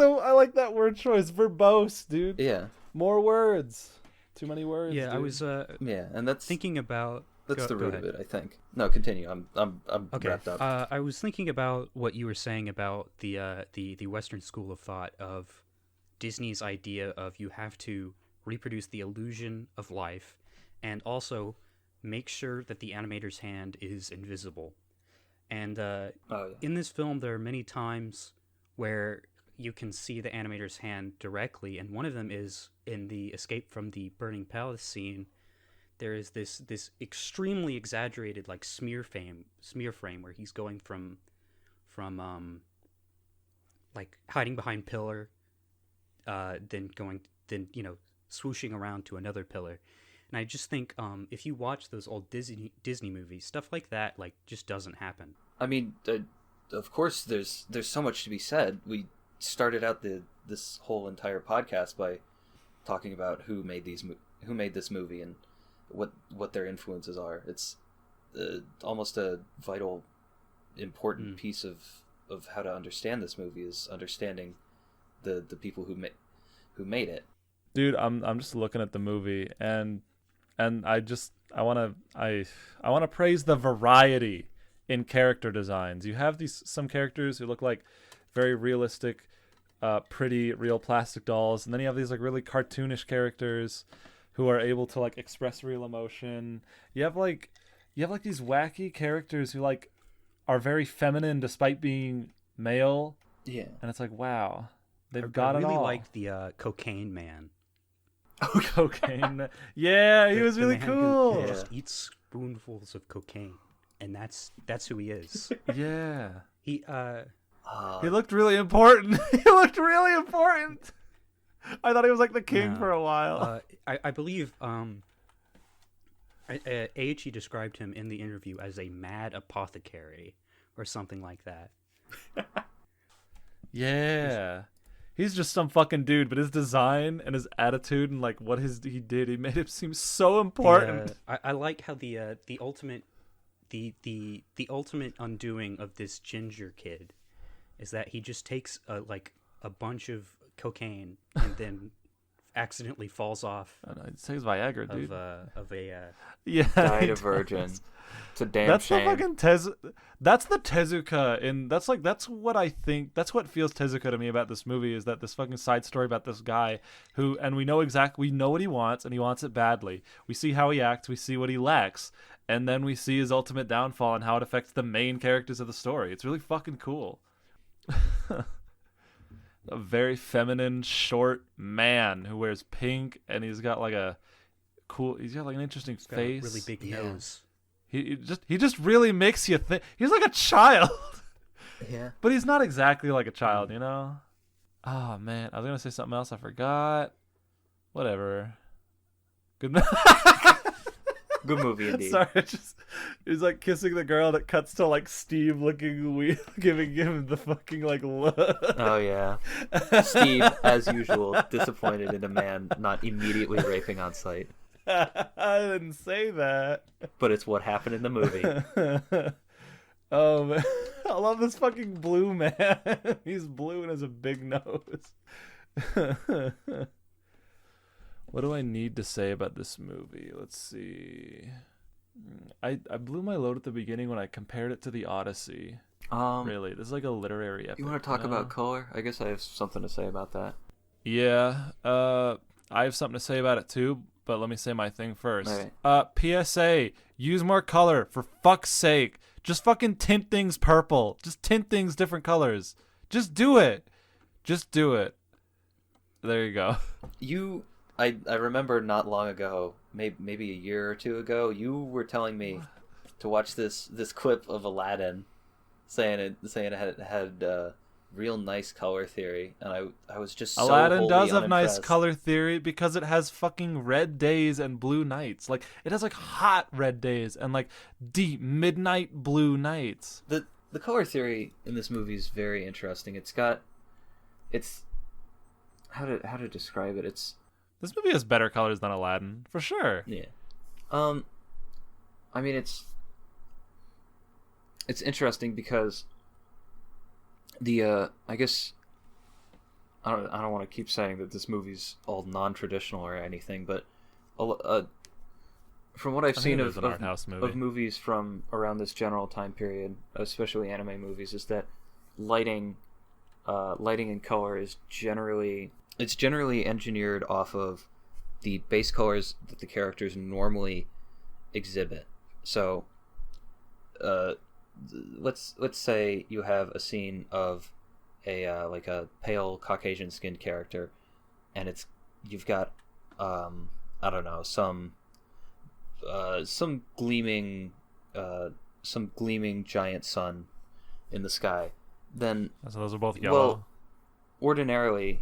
[SPEAKER 2] that word choice, verbose, dude.
[SPEAKER 3] yeah,
[SPEAKER 2] More words. Too many words.
[SPEAKER 1] Yeah,
[SPEAKER 2] dude.
[SPEAKER 1] I was
[SPEAKER 3] yeah, and that's
[SPEAKER 1] thinking about.
[SPEAKER 3] that's the
[SPEAKER 1] go
[SPEAKER 3] root of
[SPEAKER 1] ahead.
[SPEAKER 3] it, I think. No, continue. I'm
[SPEAKER 1] Okay.
[SPEAKER 3] wrapped up.
[SPEAKER 1] I was thinking about what you were saying about the Western school of thought of Disney's idea of you have to reproduce the illusion of life and also make sure that the animator's hand is invisible. And
[SPEAKER 3] Oh yeah.
[SPEAKER 1] in this film, there are many times where you can see the animator's hand directly, and one of them is in the escape from the burning palace scene. There is this extremely exaggerated like smear frame where he's going from like hiding behind pillar, then swooshing around to another pillar. And I just think if you watch those old Disney movies, stuff like that like just doesn't happen.
[SPEAKER 3] I mean, of course, there's so much to be said. We started out this whole entire podcast by talking about who made this movie and what their influences are. It's almost a vital, important piece of how to understand this movie is understanding the people who made it.
[SPEAKER 2] Dude, I'm just looking at the movie and I want to praise the variety in character designs. You have some characters who look like very realistic, pretty real plastic dolls, and then you have these like really cartoonish characters who are able to like express real emotion. You have like these wacky characters who like are very feminine despite being male.
[SPEAKER 3] Yeah.
[SPEAKER 2] And it's like, wow, they've got
[SPEAKER 1] I really
[SPEAKER 2] it all.
[SPEAKER 1] like the Cocaine Man.
[SPEAKER 2] Cocaine. Yeah, he was
[SPEAKER 1] The
[SPEAKER 2] really
[SPEAKER 1] man who
[SPEAKER 2] cool.
[SPEAKER 1] just eats spoonfuls of cocaine, and that's who he is.
[SPEAKER 2] Yeah.
[SPEAKER 1] He
[SPEAKER 2] He looked really important. He looked really important. I thought he was like the king
[SPEAKER 1] No.
[SPEAKER 2] for a while.
[SPEAKER 1] I believe Aichi described him in the interview as a mad apothecary or something like that.
[SPEAKER 2] Yeah. He's just some fucking dude, but his design and his attitude and like what he did, he made him seem so important.
[SPEAKER 1] I like how the ultimate ultimate undoing of this ginger kid is that he just takes a bunch of cocaine and then accidentally falls off
[SPEAKER 2] I don't know, it says Viagra, dude.
[SPEAKER 1] of a
[SPEAKER 2] Yeah.
[SPEAKER 3] Died
[SPEAKER 2] he
[SPEAKER 3] a virgin.
[SPEAKER 2] does.
[SPEAKER 3] It's a damn
[SPEAKER 2] That's
[SPEAKER 3] shame.
[SPEAKER 2] the fucking that's the Tezuka, and that's what I think. That's what feels Tezuka to me about this movie, is that this fucking side story about this guy who, and we know what he wants, and he wants it badly. We see how he acts, we see what he lacks, and then we see his ultimate downfall and how it affects the main characters of the story. It's really fucking cool. A very feminine, short man who wears pink, and he's got like an interesting
[SPEAKER 1] got a
[SPEAKER 2] face.
[SPEAKER 1] really big
[SPEAKER 3] Yeah.
[SPEAKER 1] nose.
[SPEAKER 2] He just really makes you think. He's like a child,
[SPEAKER 3] Yeah.
[SPEAKER 2] but he's not exactly like a child, you know. Oh man, I was gonna say something else. I forgot. Whatever. Good.
[SPEAKER 3] Good movie indeed.
[SPEAKER 2] Sorry, he's like kissing the girl, and it cuts to like Steve looking weird, giving him the fucking like look.
[SPEAKER 3] Oh yeah, Steve, as usual, disappointed in a man not immediately raping on sight.
[SPEAKER 2] I didn't say that.
[SPEAKER 3] But it's what happened in the movie.
[SPEAKER 2] Oh man, I love this fucking blue man. He's blue and has a big nose. What do I need to say about this movie? Let's see. I blew my load at the beginning when I compared it to The Odyssey. Really, this is like a literary epic.
[SPEAKER 3] You want to talk about color? I guess I have something to say about that.
[SPEAKER 2] Yeah, I have something to say about it too, but let me say my thing first.
[SPEAKER 3] All
[SPEAKER 2] right. PSA, use more color, for fuck's sake. Just fucking tint things purple. Just tint things different colors. Just do it. Just do it. There you go.
[SPEAKER 3] I remember not long ago, maybe a year or two ago, you were telling me to watch this clip of Aladdin, saying it had real nice color theory, and I was just so
[SPEAKER 2] Aladdin does have
[SPEAKER 3] unimpressed.
[SPEAKER 2] nice color theory because it has fucking red days and blue nights. Like it has like hot red days and like deep midnight blue nights.
[SPEAKER 3] The color theory in this movie is very interesting. It's how to describe it.
[SPEAKER 2] This movie has better colors than Aladdin, for sure.
[SPEAKER 3] Yeah. I mean, it's interesting because I guess I don't want to keep saying that this movie's all non-traditional or anything, but from what I've seen of movies from around this general time period, especially anime movies, is that lighting and color is generally engineered off of the base colors that the characters normally exhibit. So, let's say you have a scene of like a pale Caucasian skinned character, and you've got I don't know, some gleaming giant sun in the sky. Then
[SPEAKER 2] so those are both yellow.
[SPEAKER 3] Well, ordinarily,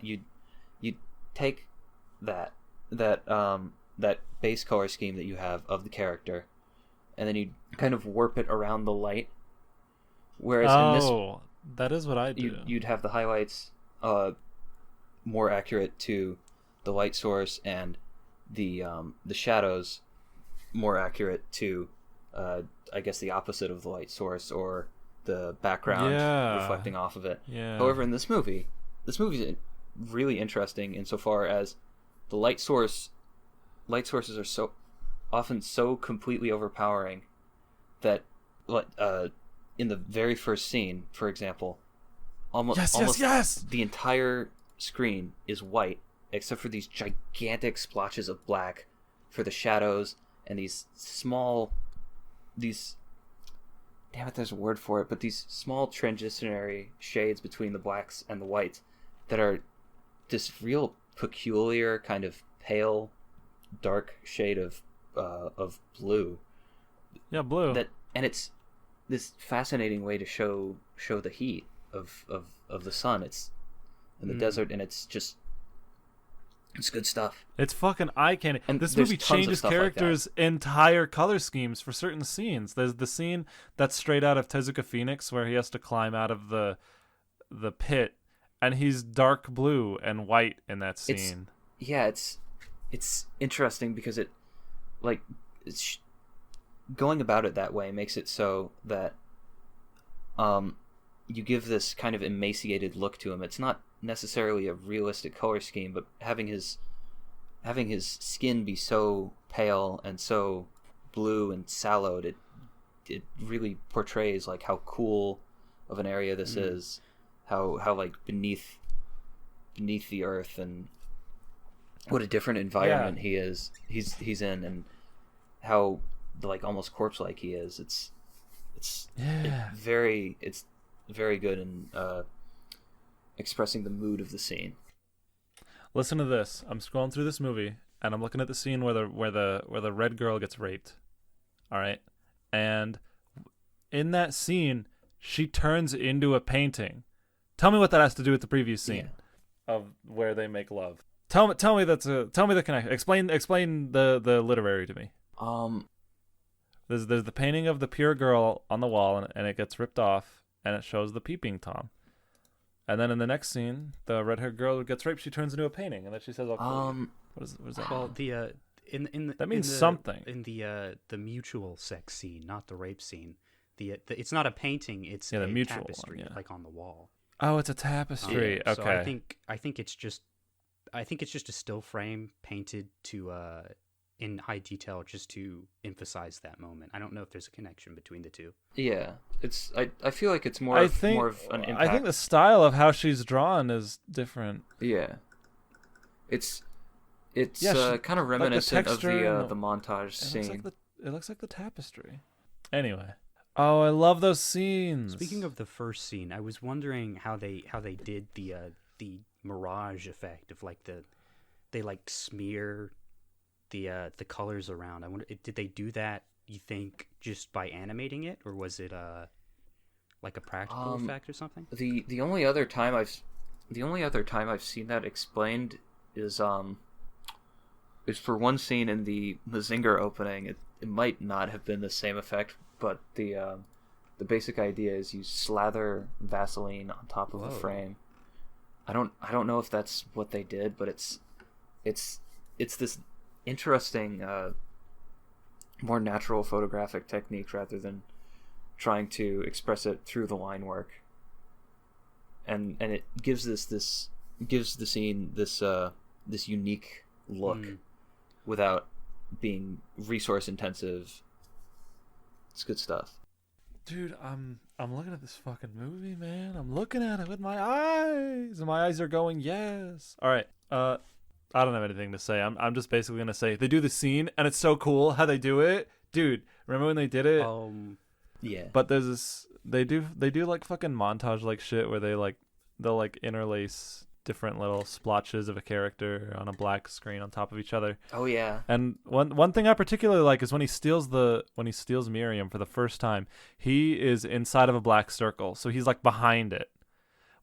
[SPEAKER 3] you take that base color scheme that you have of the character, and then you kind of warp it around the light. Whereas in this,
[SPEAKER 2] that is what I do.
[SPEAKER 3] You'd have the highlights more accurate to the light source, and the shadows more accurate to I guess the opposite of the light source, or the background reflecting off of it.
[SPEAKER 2] Yeah.
[SPEAKER 3] However, in this movie is really interesting insofar as the light sources are so often so completely overpowering that in the very first scene, for example, almost the entire screen is white except for these gigantic splotches of black for the shadows, and these damn it, there's a word for it, but these small transitionary shades between the blacks and the whites that are this real peculiar kind of pale, dark shade of blue.
[SPEAKER 2] Yeah, blue.
[SPEAKER 3] And it's this fascinating way to show the heat of the sun. It's in the desert, and it's good stuff.
[SPEAKER 2] It's fucking eye candy.
[SPEAKER 3] And
[SPEAKER 2] this movie changes characters'
[SPEAKER 3] like
[SPEAKER 2] entire color schemes for certain scenes. There's the scene that's straight out of Tezuka Phoenix where he has to climb out of the pit, and he's dark blue and white in that scene.
[SPEAKER 3] It's interesting because it's going about it that way makes it so that you give this kind of emaciated look to him. It's not necessarily a realistic color scheme, but having his skin be so pale and so blue and sallowed, it really portrays like how cool of an area this is, how like beneath the earth, and what a different environment he's in, and how like almost corpse like he is. It's very good in expressing the mood of the scene.
[SPEAKER 2] Listen to this. I'm scrolling through this movie and I'm looking at the scene where the red girl gets raped. All right, and in that scene, she turns into a painting. Tell me what that has to do with the previous scene of where they make love. Tell me the connection. Explain the literary to me.
[SPEAKER 3] Um,
[SPEAKER 2] There's the painting of the pure girl on the wall, and it gets ripped off, and it shows the peeping tom. And then in the next scene, the red-haired girl gets raped. She turns into a painting, and then she says, "I'll kill you." What is that?
[SPEAKER 1] Well, in
[SPEAKER 2] That means
[SPEAKER 1] in the,
[SPEAKER 2] something.
[SPEAKER 1] in the mutual sex scene, not the rape scene. It's not a painting; it's
[SPEAKER 2] the
[SPEAKER 1] a
[SPEAKER 2] mutual one,
[SPEAKER 1] tapestry,
[SPEAKER 2] yeah.
[SPEAKER 1] like on the wall.
[SPEAKER 2] Oh, it's a tapestry.
[SPEAKER 1] So
[SPEAKER 2] Okay.
[SPEAKER 1] I think it's just a still frame painted to in high detail just to emphasize that moment. I don't know if there's a connection between the two.
[SPEAKER 3] yeah, it's. I feel like it's more
[SPEAKER 2] I
[SPEAKER 3] of
[SPEAKER 2] think
[SPEAKER 3] an impact.
[SPEAKER 2] I think the style of how she's drawn is different.
[SPEAKER 3] Yeah, it's
[SPEAKER 2] Yeah,
[SPEAKER 3] kind of reminiscent of
[SPEAKER 2] texture
[SPEAKER 3] the montage
[SPEAKER 2] It
[SPEAKER 3] scene.
[SPEAKER 2] looks like the tapestry. Anyway. Oh, I love those scenes.
[SPEAKER 1] Speaking of the first scene, I was wondering how they did the mirage effect of like they like smear the colors around. I wonder, did they do that? You think just by animating it, or was it like a practical effect or something?
[SPEAKER 3] The only other time I've seen that explained is for one scene in the Mazinger opening. It might not have been the same effect, but the basic idea is you slather Vaseline on top of a frame. I don't know if that's what they did, but it's this interesting more natural photographic technique rather than trying to express it through the line work. And it gives gives the scene this unique look without being resource intensive. It's good stuff.
[SPEAKER 2] Dude, I'm looking at this fucking movie, man. I'm looking at it with my eyes, and my eyes are going yes. All right. I don't have anything to say. I'm just basically gonna say they do the scene, and it's so cool how they do it, dude. Remember when they did it?
[SPEAKER 3] Yeah.
[SPEAKER 2] But there's this. They do like fucking montage like shit where they'll like interlace different little splotches of a character on a black screen on top of each other.
[SPEAKER 3] Oh yeah.
[SPEAKER 2] And one thing I particularly like is when he steals Miriam for the first time, he is inside of a black circle, so he's like behind it.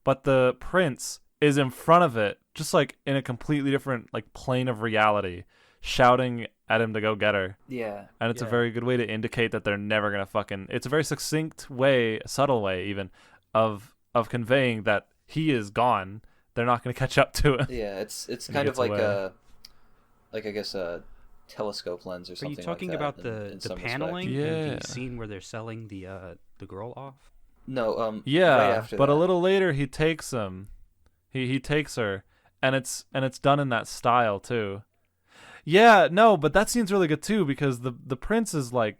[SPEAKER 2] But the prince is in front of it, just like in a completely different like plane of reality, shouting at him to go get her.
[SPEAKER 3] Yeah.
[SPEAKER 2] And it's a very good way to indicate that they're never gonna fucking. It's a very succinct way, a subtle way even, of conveying that he is gone. They're not gonna catch up to him.
[SPEAKER 3] Yeah, it's kind of like I guess a telescope lens or
[SPEAKER 1] Are you
[SPEAKER 3] something.
[SPEAKER 1] talking
[SPEAKER 3] like that
[SPEAKER 1] about
[SPEAKER 3] in
[SPEAKER 1] the
[SPEAKER 3] some
[SPEAKER 1] paneling
[SPEAKER 2] respect.
[SPEAKER 1] in
[SPEAKER 2] Yeah.
[SPEAKER 1] the scene where they're selling the girl off?
[SPEAKER 3] No.
[SPEAKER 2] Yeah,
[SPEAKER 3] right after
[SPEAKER 2] but
[SPEAKER 3] that.
[SPEAKER 2] a little later he takes him. He takes her, and it's done in that style too. Yeah, no, but that scene's really good too because the prince is like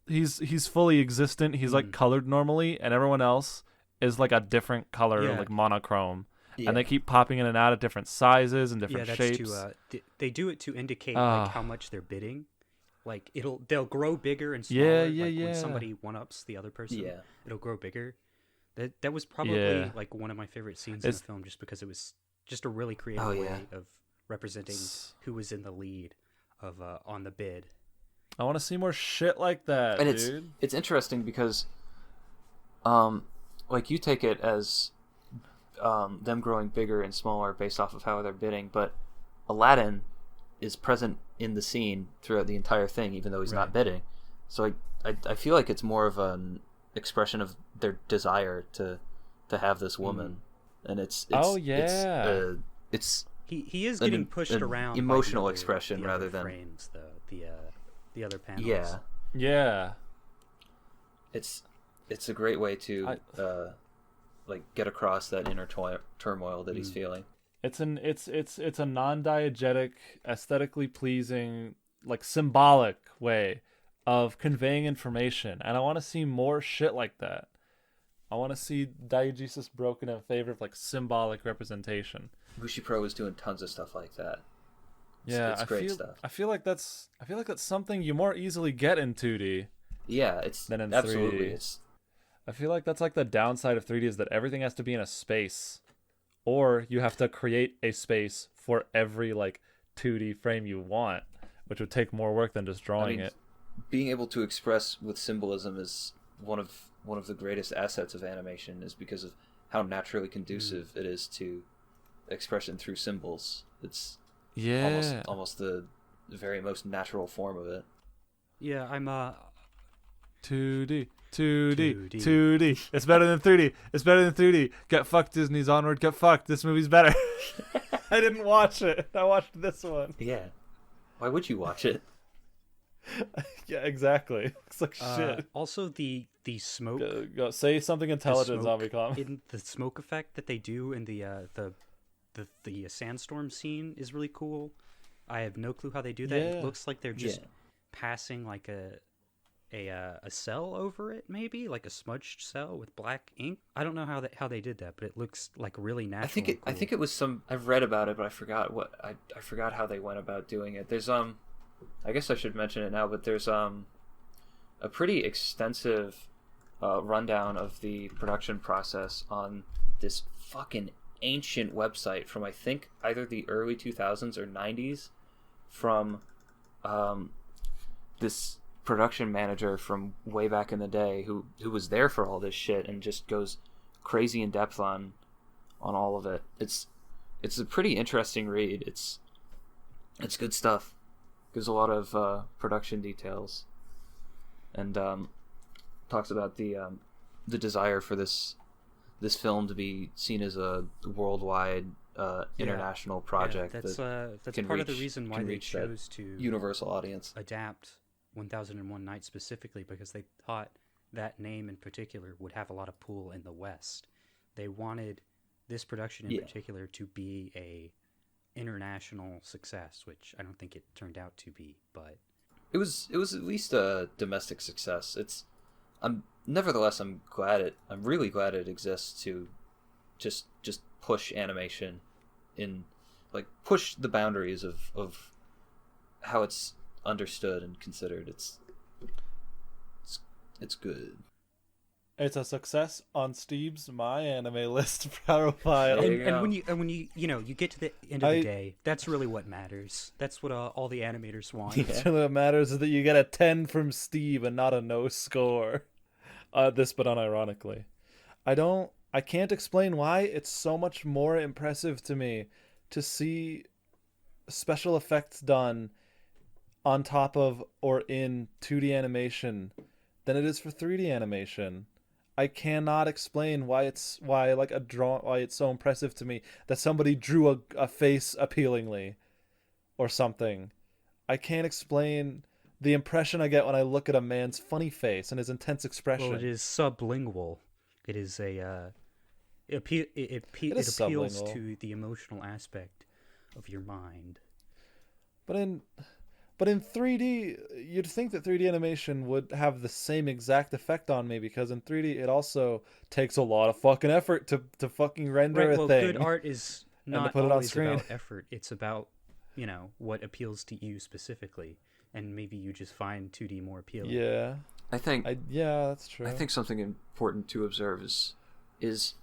[SPEAKER 2] he's fully existent. He's like colored normally, and everyone else is like a different color, like monochrome.
[SPEAKER 3] Yeah.
[SPEAKER 2] And they keep popping in and out of different sizes and different
[SPEAKER 1] that's
[SPEAKER 2] shapes.
[SPEAKER 1] they do it to indicate like how much they're bidding. Like they'll grow bigger and smaller. When somebody one ups the other person, it'll grow bigger. That was probably like one of my favorite scenes in the film, just because it was just a really creative way of representing who was in the lead of on the bid.
[SPEAKER 2] I want to see more shit like that,
[SPEAKER 3] and
[SPEAKER 2] dude.
[SPEAKER 3] it's interesting because, like you take it as them growing bigger and smaller based off of how they're bidding, but Aladdin is present in the scene throughout the entire thing, even though he's not bidding. So I feel like it's more of an expression of their desire to have this woman, and it's
[SPEAKER 1] he is getting pushed around.
[SPEAKER 3] Emotional
[SPEAKER 1] by
[SPEAKER 3] expression
[SPEAKER 1] the
[SPEAKER 3] rather
[SPEAKER 1] other
[SPEAKER 3] than
[SPEAKER 1] frames, the other panels.
[SPEAKER 2] Yeah.
[SPEAKER 3] It's a great way to like get across that inner turmoil that he's feeling.
[SPEAKER 2] It's a non-diegetic, aesthetically pleasing, like symbolic way of conveying information, and I want to see more shit like that. I want to see diegesis broken in favor of like symbolic representation.
[SPEAKER 3] Mushi Pro is doing tons of stuff like that. It's
[SPEAKER 2] I
[SPEAKER 3] great stuff.
[SPEAKER 2] I feel like that's something you more easily get in 2D.
[SPEAKER 3] Yeah, it's
[SPEAKER 2] than in
[SPEAKER 3] absolutely
[SPEAKER 2] 3D. I feel like that's like the downside of 3D is that everything has to be in a space, or you have to create a space for every like 2D frame you want, which would take more work than just drawing it.
[SPEAKER 3] Being able to express with symbolism is one of the greatest assets of animation, is because of how naturally conducive it is to expression through symbols. It's almost the very most natural form of it.
[SPEAKER 1] Yeah, I'm
[SPEAKER 2] 2D,
[SPEAKER 1] 2D.
[SPEAKER 2] 2D. It's better than 3D. It's better than 3D. Get fucked, Disney's Onward. Get fucked. This movie's better. I didn't watch it. I watched this one.
[SPEAKER 3] Yeah. Why would you watch it?
[SPEAKER 2] Yeah, exactly. Looks like shit.
[SPEAKER 1] Also, the smoke.
[SPEAKER 2] Go say something intelligent,
[SPEAKER 1] smoke
[SPEAKER 2] ZombieCom.
[SPEAKER 1] in the smoke effect that they do in the sandstorm scene is really cool. I have no clue how they do that.
[SPEAKER 2] Yeah.
[SPEAKER 1] It looks like they're just passing like a cell over it, maybe like a smudged cell with black ink. I don't know how they did that, but it looks like really natural.
[SPEAKER 3] I think it was some. I've read about it, but I forgot what I forgot how they went about doing it. There's I guess I should mention it now, but there's a pretty extensive rundown of the production process on this fucking ancient website from I think either the early 2000s or 90s from this production manager from way back in the day who was there for all this shit and just goes crazy in depth on all of it. It's a pretty interesting read. It's good stuff. Gives a lot of production details and talks about the desire for this film to be seen as a worldwide international project.
[SPEAKER 1] That's
[SPEAKER 3] that
[SPEAKER 1] part of the reason why they chose to
[SPEAKER 3] universal audience
[SPEAKER 1] adapt 1001 Nights specifically, because they thought that name in particular would have a lot of pull in the West. They wanted this production in particular to be a international success, which I don't think it turned out to be, but
[SPEAKER 3] it was at least a domestic success. I'm really glad it exists to just push animation in, like, push the boundaries of how it's understood and considered. It's good.
[SPEAKER 2] It's a success on Steeb's My Anime List profile.
[SPEAKER 1] And when you get to the end of the day, that's really what matters. That's what all the animators want.
[SPEAKER 2] It's really what matters is that you get a 10 from Steeb and not a no score. This, but unironically, I can't explain why it's so much more impressive to me to see special effects done on top of or in 2D animation than it is for 3D animation. I cannot explain why it's so impressive to me that somebody drew a face appealingly or something. I can't explain the impression I get when I look at a man's funny face and his intense expression.
[SPEAKER 1] Well, it is sublingual. It is it appeals
[SPEAKER 2] sublingual
[SPEAKER 1] to the emotional aspect of your mind.
[SPEAKER 2] But in 3D, you'd think that 3D animation would have the same exact effect on me, because in 3D it also takes a lot of fucking effort to fucking render a thing.
[SPEAKER 1] Good art is not
[SPEAKER 2] put it on
[SPEAKER 1] always
[SPEAKER 2] screen.
[SPEAKER 1] about effort. It's about, what appeals to you specifically, and maybe you just find 2D more appealing.
[SPEAKER 2] Yeah. That's true.
[SPEAKER 3] I think something important to observe is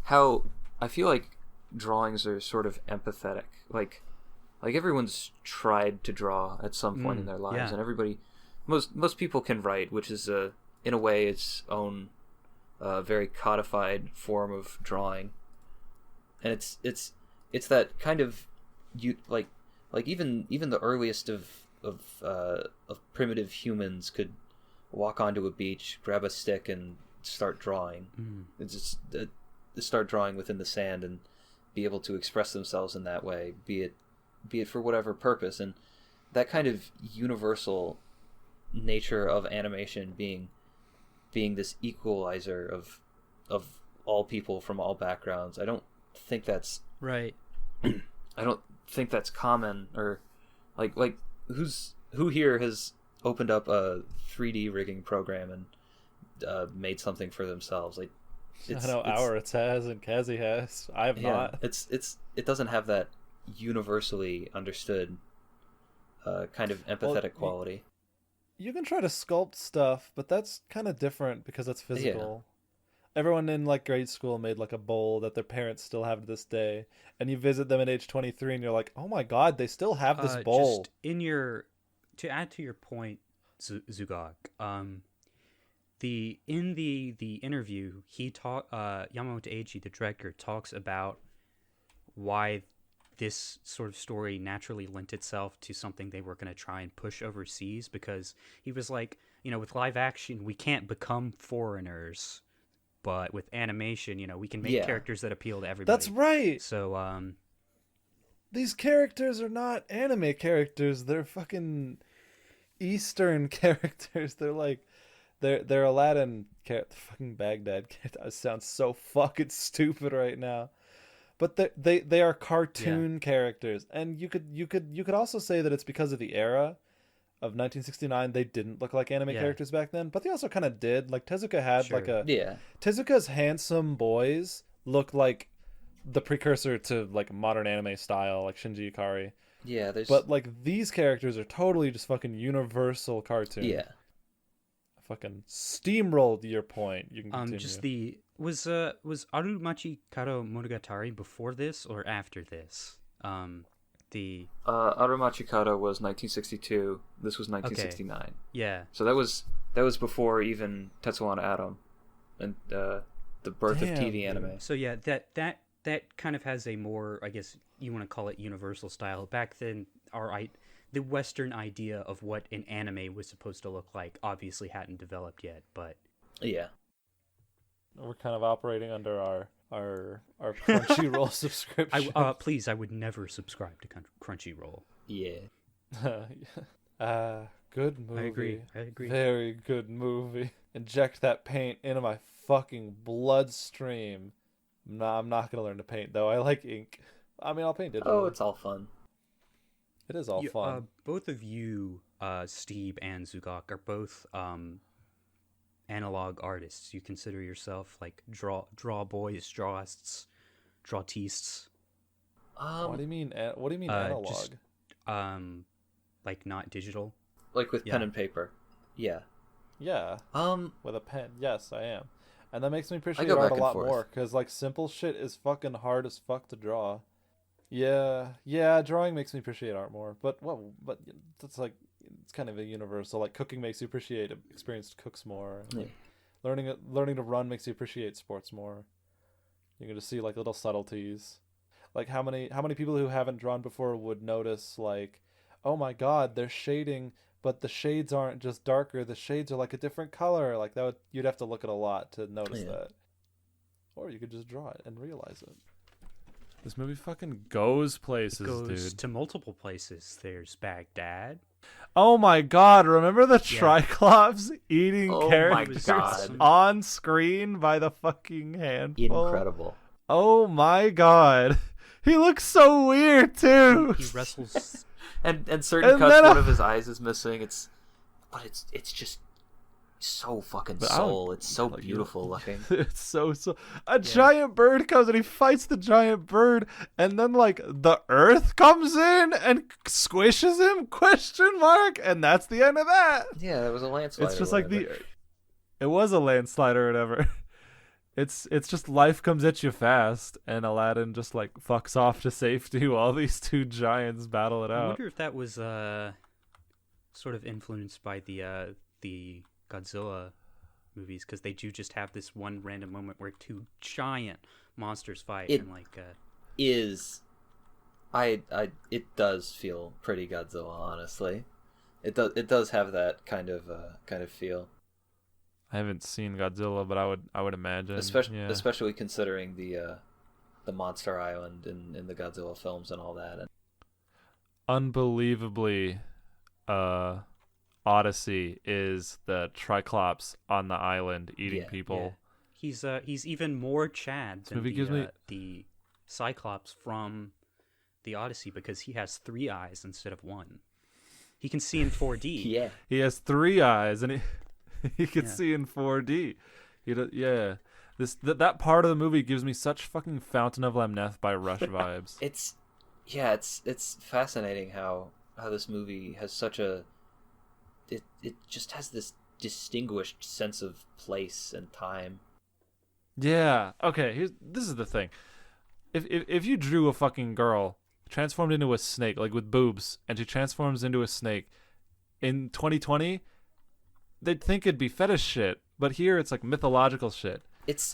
[SPEAKER 3] how I feel like drawings are sort of empathetic. Like everyone's tried to draw at some point in their lives, and most people can write, which is in a way its own very codified form of drawing, and it's that kind of even the earliest of primitive humans could walk onto a beach, grab a stick, and start drawing. It's just start drawing within the sand and be able to express themselves in that way, be it for whatever purpose. And that kind of universal nature of animation being this equalizer of all people from all backgrounds, I don't think that's
[SPEAKER 1] right.
[SPEAKER 3] I don't think that's common, or like who here has opened up a 3D rigging program and made something for themselves. Like,
[SPEAKER 2] I know Auritz has and Kazi has. I have not.
[SPEAKER 3] It doesn't have that universally understood kind of empathetic quality.
[SPEAKER 2] You can try to sculpt stuff, but that's kind of different because it's physical. Everyone in grade school made a bowl that their parents still have to this day, and you visit them at age 23 and you're like, oh my god, they still have this bowl.
[SPEAKER 1] Just to add to your point, Zugok, in the interview, Yamamoto Eiji, the director, talks about why this sort of story naturally lent itself to something they were going to try and push overseas, because he was like, with live action, we can't become foreigners, but with animation, we can make characters that appeal to everybody.
[SPEAKER 2] That's right.
[SPEAKER 1] So,
[SPEAKER 2] these characters are not anime characters. They're fucking Eastern characters. They're like, they're Aladdin fucking Baghdad. That sounds so fucking stupid right now. But they are cartoon characters, and you could also say that it's because of the era of 1969. They didn't look like anime characters back then, but they also kind of did. Like Tezuka had Tezuka's handsome boys look like the precursor to like modern anime style, like Shinji Ikari.
[SPEAKER 3] Yeah,
[SPEAKER 2] but like these characters are totally just fucking universal cartoon.
[SPEAKER 3] Yeah.
[SPEAKER 2] I fucking steamrolled your point. You can continue.
[SPEAKER 1] Just was Arumachi Karo Monogatari before this or after this?
[SPEAKER 3] Arumachi Karo was 1962. This was 1969.
[SPEAKER 1] Okay. Yeah.
[SPEAKER 3] So that was before even Tetsuwan Atom and the birth of TV anime.
[SPEAKER 1] So yeah, that kind of has a more, I guess you want to call it, universal style. Back then, the Western idea of what an anime was supposed to look like obviously hadn't developed yet, but
[SPEAKER 3] yeah,
[SPEAKER 2] we're kind of operating under our Crunchyroll subscription.
[SPEAKER 1] Please, I would never subscribe to Crunchyroll.
[SPEAKER 3] Yeah.
[SPEAKER 2] Good movie.
[SPEAKER 1] I agree.
[SPEAKER 2] Very good movie. Inject that paint into my fucking bloodstream. I'm not gonna learn to paint though. I like ink. I mean, I'll paint it.
[SPEAKER 3] Oh, it's all fun.
[SPEAKER 2] It is all fun.
[SPEAKER 1] Both of you, Steeb and Zugak, are both analog artists. You consider yourself like draw boys, drawists.
[SPEAKER 2] What do you mean? What do you mean analog?
[SPEAKER 1] Just, like not digital.
[SPEAKER 3] Like with pen and paper. Yeah.
[SPEAKER 2] Yeah. With a pen. Yes, I am. And that makes me appreciate
[SPEAKER 3] art
[SPEAKER 2] a lot more, because like simple shit is fucking hard as fuck to draw. Yeah, drawing makes me appreciate art more. But that's like, it's kind of a universal. Like cooking makes you appreciate experienced cooks more.
[SPEAKER 3] Yeah.
[SPEAKER 2] Learning to run makes you appreciate sports more. You can just see like little subtleties. Like how many people who haven't drawn before would notice like, oh my god, they're shading, but the shades aren't just darker. The shades are like a different color. Like you'd have to look at a lot to notice that. Or you could just draw it and realize it. This movie fucking goes places, dude.
[SPEAKER 1] To multiple places. There's Baghdad.
[SPEAKER 2] Oh my god, remember the Triclops eating characters on screen by the fucking handful?
[SPEAKER 3] Incredible.
[SPEAKER 2] Oh my god. He looks so weird too.
[SPEAKER 1] He wrestles
[SPEAKER 3] and certain cuts, one of his eyes is missing. It's just so fucking soul. It's so beautiful looking.
[SPEAKER 2] It's so a giant bird comes and he fights the giant bird, and then like the earth comes in and squishes him, ? And that's the end of that.
[SPEAKER 3] Yeah, that was a landslide.
[SPEAKER 2] It's just like it was a landslide or whatever. It's just life comes at you fast, and Aladdin just like fucks off to safety while these two giants battle it out.
[SPEAKER 1] I wonder if that was sort of influenced by the Godzilla movies, because they do just have this one random moment where two giant monsters fight. It
[SPEAKER 3] does feel pretty Godzilla, honestly. It does have that kind of feel.
[SPEAKER 2] I haven't seen Godzilla, but I would imagine,
[SPEAKER 3] especially considering the Monster Island in the Godzilla films and all that. And
[SPEAKER 2] unbelievably, Odyssey is the Triclops on the island eating people.
[SPEAKER 1] Yeah. He's even more Chad than the Cyclops from the Odyssey, because he has 3 eyes instead of 1. He can see in 4D.
[SPEAKER 3] Yeah,
[SPEAKER 2] he has 3 eyes, and he can see in 4D. That part of the movie gives me such fucking Fountain of Lamneth by Rush vibes.
[SPEAKER 3] It's fascinating how this movie has such a it just has this distinguished sense of place and time.
[SPEAKER 2] Yeah. Okay. This is the thing. If you drew a fucking girl transformed into a snake, like with boobs, and she transforms into a snake in 2020, they'd think it'd be fetish shit. But here it's like mythological shit.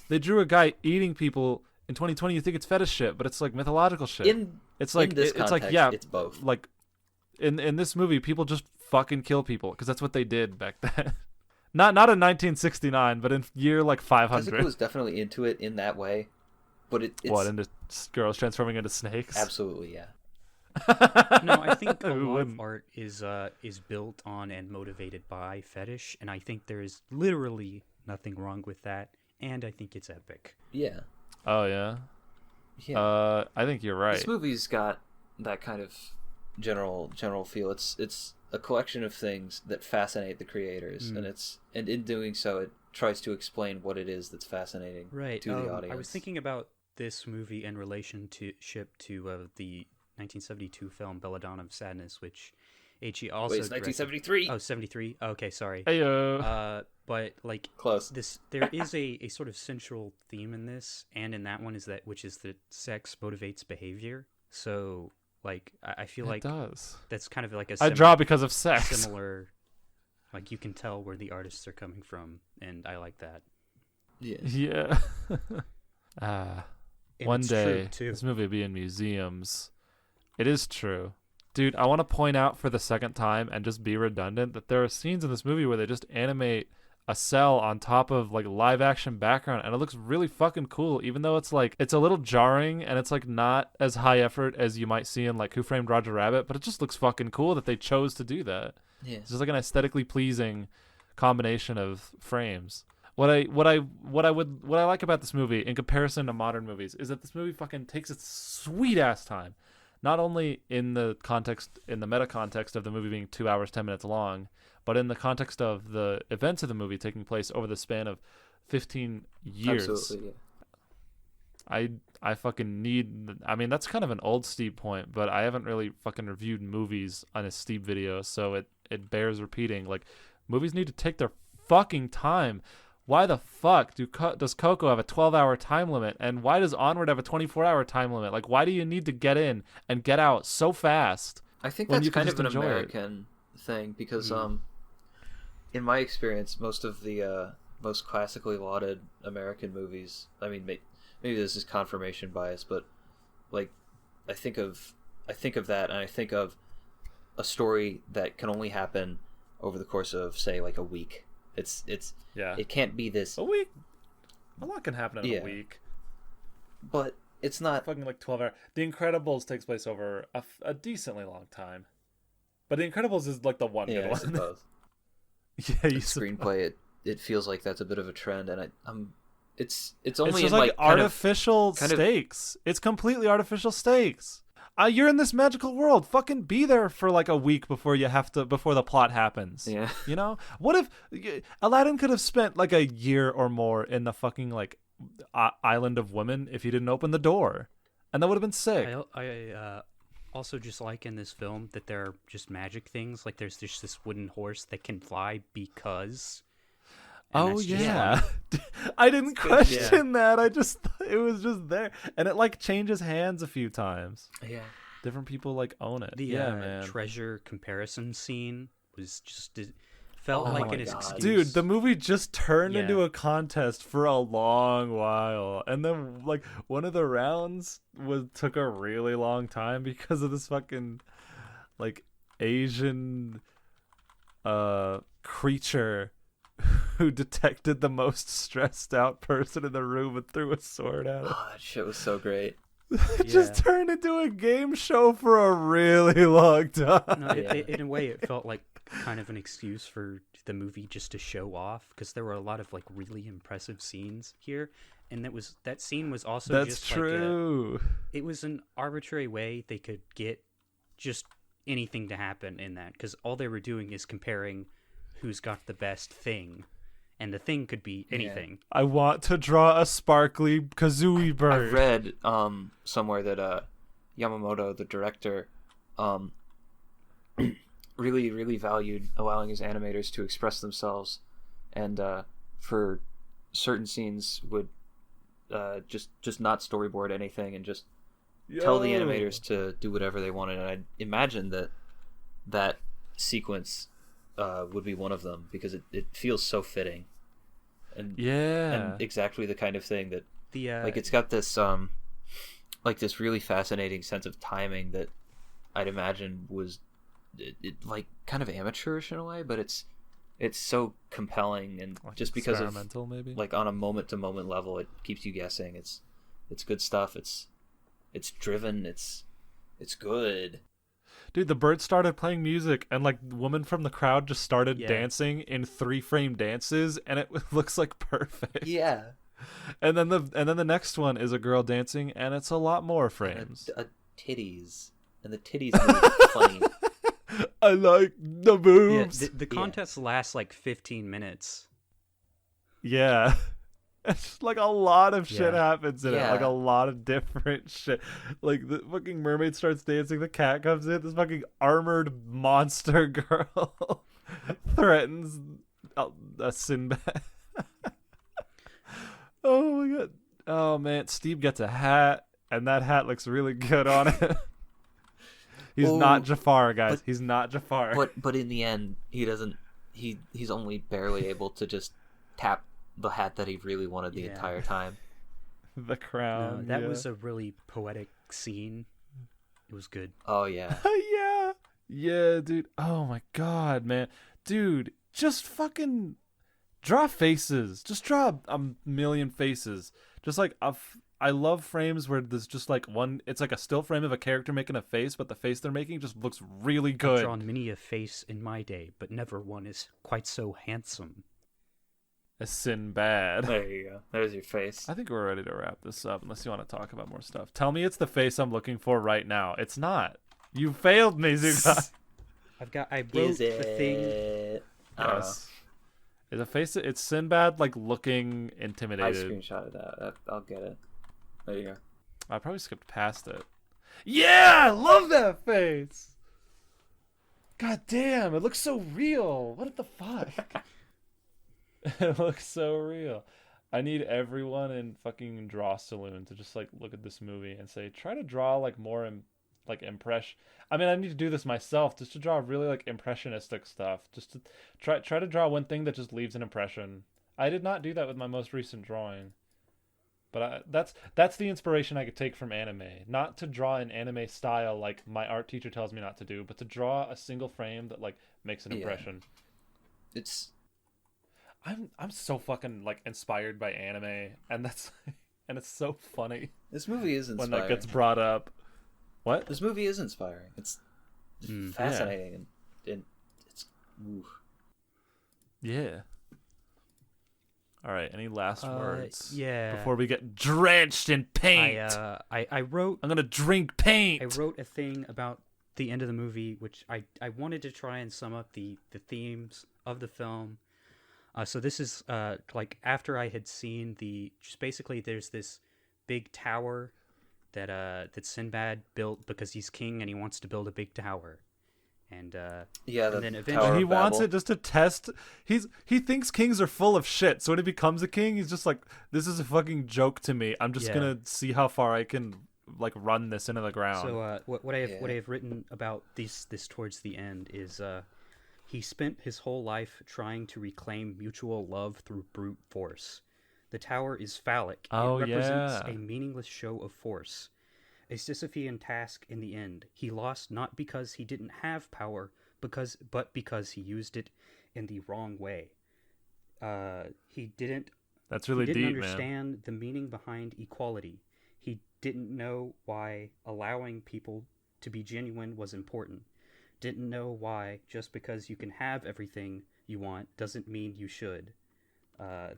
[SPEAKER 2] They drew a guy eating people In 2020, you think it's fetish shit, but it's like mythological shit. It's like
[SPEAKER 3] in this
[SPEAKER 2] it's
[SPEAKER 3] context,
[SPEAKER 2] like yeah,
[SPEAKER 3] it's both.
[SPEAKER 2] like in this movie, people just fucking kill people because that's what they did back then. Not in 1969, but in year like 500.
[SPEAKER 3] Tezuka was definitely into it in that way, but it's
[SPEAKER 2] What, into girls transforming into snakes?
[SPEAKER 3] absolutely, yeah.
[SPEAKER 1] No, I think a
[SPEAKER 2] Who
[SPEAKER 1] lot
[SPEAKER 2] wouldn't?
[SPEAKER 1] of art is built on and motivated by fetish, and I think there is literally nothing wrong with that, and I think it's epic.
[SPEAKER 3] Yeah.
[SPEAKER 2] Oh yeah.
[SPEAKER 3] Yeah.
[SPEAKER 2] I think you're right.
[SPEAKER 3] This movie's got that kind of general feel. It's a collection of things that fascinate the creators, and in doing so, it tries to explain what it is that's fascinating
[SPEAKER 1] Right.
[SPEAKER 3] to the audience.
[SPEAKER 1] I was thinking about this movie in relationship to the 1972 film Belladonna of Sadness, which Ichiya also
[SPEAKER 3] Wait, it's
[SPEAKER 1] directed.
[SPEAKER 3] 1973.
[SPEAKER 1] Oh, 73? Okay, sorry.
[SPEAKER 2] Heyo.
[SPEAKER 1] But like
[SPEAKER 3] Close.
[SPEAKER 1] there is a sort of central theme in this, and in that one which is that sex motivates behavior. So like I feel like
[SPEAKER 2] It does.
[SPEAKER 1] that's kind of like a
[SPEAKER 2] I draw because of sex.
[SPEAKER 1] similar, like you can tell where the artists are coming from, and I like that.
[SPEAKER 3] Yeah.
[SPEAKER 2] Yeah.
[SPEAKER 1] And
[SPEAKER 2] One
[SPEAKER 1] it's
[SPEAKER 2] day,
[SPEAKER 1] true, too.
[SPEAKER 2] this movie will be in museums. It is true. Dude, I want to point out for the second time and just be redundant that there are scenes in this movie where they just animate a cell on top of like live action background, and it looks really fucking cool, even though it's like it's a little jarring and it's like not as high effort as you might see in like Who Framed Roger Rabbit, but it just looks fucking cool that they chose to do that.
[SPEAKER 3] Yeah.
[SPEAKER 2] It's just like an aesthetically pleasing combination of frames. What I like about this movie in comparison to modern movies is that this movie fucking takes its sweet ass time. Not only in the meta context of the movie being 2 hours 10 minutes long, but in the context of the events of the movie taking place over the span of 15 years.
[SPEAKER 3] Absolutely. Yeah.
[SPEAKER 2] I fucking need. I mean, that's kind of an old Steeb point, but I haven't really fucking reviewed movies on a Steeb video, so it bears repeating. Like, movies need to take their fucking time. Why the fuck does Coco have a 12-hour time limit, and why does Onward have a 24-hour time limit? Like, why do you need to get in and get out so fast?
[SPEAKER 3] I think
[SPEAKER 2] when
[SPEAKER 3] that's
[SPEAKER 2] you can
[SPEAKER 3] kind of
[SPEAKER 2] just
[SPEAKER 3] an
[SPEAKER 2] enjoy it?
[SPEAKER 3] American thing because, in my experience, most of the most classically lauded American movies. I mean, maybe this is confirmation bias, but like, I think of that, and I think of a story that can only happen over the course of, say, like a week.
[SPEAKER 2] Yeah.
[SPEAKER 3] It can't be this.
[SPEAKER 2] A week? A lot can happen in
[SPEAKER 3] Yeah.
[SPEAKER 2] a week.
[SPEAKER 3] But it's not.
[SPEAKER 2] Fucking like 12 hours. The Incredibles takes place over a decently long time. But The Incredibles is like the one
[SPEAKER 3] Yeah,
[SPEAKER 2] good
[SPEAKER 3] I
[SPEAKER 2] one.
[SPEAKER 3] suppose.
[SPEAKER 2] Yeah, you
[SPEAKER 3] Screenplay, it feels like that's a bit of a trend, and it's
[SPEAKER 2] It's
[SPEAKER 3] only
[SPEAKER 2] just
[SPEAKER 3] in
[SPEAKER 2] like
[SPEAKER 3] kind of-
[SPEAKER 2] artificial stakes. It's completely artificial stakes. You're in this magical world. Fucking be there for like a week before the plot happens.
[SPEAKER 3] Yeah.
[SPEAKER 2] You know? What if Aladdin could have spent like a year or more in the fucking like island of women if he didn't open the door, and that would have been sick.
[SPEAKER 1] I also just like in this film that there are just magic things. Like there's just this wooden horse that can fly because. And
[SPEAKER 2] Oh
[SPEAKER 1] that's just
[SPEAKER 2] yeah,
[SPEAKER 1] fun.
[SPEAKER 2] I didn't
[SPEAKER 3] good,
[SPEAKER 2] question that. I just it was just there, and it like changes hands a few times.
[SPEAKER 3] Yeah.
[SPEAKER 2] Different people like own it.
[SPEAKER 1] The
[SPEAKER 2] Yeah, man.
[SPEAKER 1] treasure comparison scene was just it felt
[SPEAKER 3] Oh
[SPEAKER 1] like
[SPEAKER 3] my
[SPEAKER 1] an
[SPEAKER 3] God.
[SPEAKER 1] excuse.
[SPEAKER 2] Dude, the movie just turned
[SPEAKER 1] Yeah.
[SPEAKER 2] into a contest for a long while, and then like one of the rounds took a really long time because of this fucking like Asian creature who detected the most stressed out person in the room and threw a sword at it.
[SPEAKER 3] Oh, that shit was so great.
[SPEAKER 2] It just turned into a game show for a really long time.
[SPEAKER 1] No,
[SPEAKER 3] Yeah.
[SPEAKER 1] in a way, it felt like kind of an excuse for the movie just to show off, because there were a lot of like really impressive scenes here, and that scene was also
[SPEAKER 2] That's
[SPEAKER 1] just
[SPEAKER 2] true.
[SPEAKER 1] it was an arbitrary way they could get just anything to happen in that, because all they were doing is comparing who's got the best thing, and the thing could be anything.
[SPEAKER 2] I want to draw a sparkly kazooie
[SPEAKER 3] I
[SPEAKER 2] bird.
[SPEAKER 3] read somewhere that Yamamoto, the director, really valued allowing his animators to express themselves, and for certain scenes would just not storyboard anything and just tell the animators to do whatever they wanted. And I imagine that sequence would be one of them, because it feels so fitting, and
[SPEAKER 2] Yeah.
[SPEAKER 3] and exactly the kind of thing that
[SPEAKER 1] The
[SPEAKER 3] Like it's got this like this really fascinating sense of timing that I'd imagine was like kind of amateurish in a way, but it's so compelling, and
[SPEAKER 2] Like
[SPEAKER 3] just because of
[SPEAKER 2] experimental, maybe.
[SPEAKER 3] like on a moment to moment level, it keeps you guessing. It's good stuff. It's driven. It's good.
[SPEAKER 2] Dude, the bird started playing music, and like the woman from the crowd just started
[SPEAKER 1] Yeah.
[SPEAKER 2] dancing in 3-frame dances, and it looks like perfect.
[SPEAKER 3] Yeah.
[SPEAKER 2] And then the next one is a girl dancing, and it's a lot more frames.
[SPEAKER 3] And titties, and the titties move funny.
[SPEAKER 2] I like the
[SPEAKER 1] yeah,
[SPEAKER 2] boobs.
[SPEAKER 1] the contest lasts like 15 minutes.
[SPEAKER 2] Yeah. It's like a lot of shit
[SPEAKER 1] Yeah.
[SPEAKER 2] happens in it. Like a
[SPEAKER 3] Yeah.
[SPEAKER 2] lot of different shit. Like the fucking mermaid starts dancing, the cat comes in, this fucking armored monster girl threatens a Sinbad. Oh my god. Oh man, Steeb gets a hat, and that hat looks really good on him. He's
[SPEAKER 3] Oh,
[SPEAKER 2] not Jafar, guys.
[SPEAKER 3] but-
[SPEAKER 2] He's not Jafar.
[SPEAKER 3] But in the end, he doesn't. He's only barely able to just tap the hat that he really wanted the
[SPEAKER 1] Yeah.
[SPEAKER 3] entire time.
[SPEAKER 2] The
[SPEAKER 1] No,
[SPEAKER 2] crown.
[SPEAKER 1] that
[SPEAKER 2] yeah.
[SPEAKER 1] was a really poetic scene. It was good.
[SPEAKER 3] Oh yeah.
[SPEAKER 2] Yeah. Yeah, dude. Oh my god, man. Dude, just fucking draw faces. Just draw a million faces. Just like I love frames where there's just like one, it's like a still frame of a character making a face, but the face they're making just looks really
[SPEAKER 1] I've
[SPEAKER 2] good.
[SPEAKER 1] drawn many a face in my day, but never one is quite so handsome.
[SPEAKER 2] A Sinbad.
[SPEAKER 3] There you go. There's your face.
[SPEAKER 2] I think we're ready to wrap this up unless you want to talk about more stuff. Tell me it's the face I'm looking for right now. It's not. You failed me, Zuka.
[SPEAKER 1] I wrote
[SPEAKER 3] Is
[SPEAKER 1] the thing.
[SPEAKER 3] it? I don't know.
[SPEAKER 2] Yes. It's a face. It's Sinbad, like looking
[SPEAKER 3] I
[SPEAKER 2] intimidated.
[SPEAKER 3] screenshotted that. I'll get it. There you go.
[SPEAKER 2] I probably skipped past it. Yeah, I love that face. God damn, it looks so real. What the fuck? It looks so real. I need everyone in fucking Draw Saloon to just like look at this movie and say, try to draw like more like impression. I mean, I need to do this myself just to draw really like impressionistic stuff. Just to try to draw one thing that just leaves an impression. I did not do that with my most recent drawing. But that's the inspiration I could take from anime. Not to draw an anime style like my art teacher tells me not to do, but to draw a single frame that like makes an
[SPEAKER 3] Yeah.
[SPEAKER 2] impression.
[SPEAKER 3] It's
[SPEAKER 2] I'm so fucking like inspired by anime, and that's and it's so funny
[SPEAKER 3] this movie is
[SPEAKER 2] when
[SPEAKER 3] inspiring.
[SPEAKER 2] that gets brought up. What?
[SPEAKER 3] This movie is inspiring. It's fascinating and it's oof.
[SPEAKER 2] Yeah. All right. Any last words?
[SPEAKER 1] Yeah.
[SPEAKER 2] Before we get drenched in paint,
[SPEAKER 1] I wrote
[SPEAKER 2] I'm gonna drink paint.
[SPEAKER 1] I wrote a thing about the end of the movie, which I wanted to try and sum up the themes of the film. So this is like after I had seen just basically there's this big tower that Sinbad built because he's king and he wants to build a big tower. And
[SPEAKER 3] Yeah,
[SPEAKER 1] and
[SPEAKER 3] the
[SPEAKER 1] then
[SPEAKER 3] Tower
[SPEAKER 1] eventually
[SPEAKER 3] of
[SPEAKER 2] he wants
[SPEAKER 3] Babel.
[SPEAKER 2] it just to test. He thinks kings are full of shit. So when he becomes a king, he's just like, this is a fucking joke to me. I'm just
[SPEAKER 1] Yeah.
[SPEAKER 2] gonna see how far I can like run this into the ground.
[SPEAKER 1] So what I have what I
[SPEAKER 3] Yeah.
[SPEAKER 1] have written about this towards the end is he spent his whole life trying to reclaim mutual love through brute force. The tower is phallic.
[SPEAKER 2] Oh,
[SPEAKER 1] it represents
[SPEAKER 2] yeah.
[SPEAKER 1] a meaningless show of force. A Sisyphean task in the end. He lost not because he didn't have power, but because he used it in the wrong way. He didn't
[SPEAKER 2] That's really
[SPEAKER 1] he didn't
[SPEAKER 2] deep, man.
[SPEAKER 1] understand the meaning behind equality. He didn't know why allowing people to be genuine was important. Didn't know why just because you can have everything you want doesn't mean you should.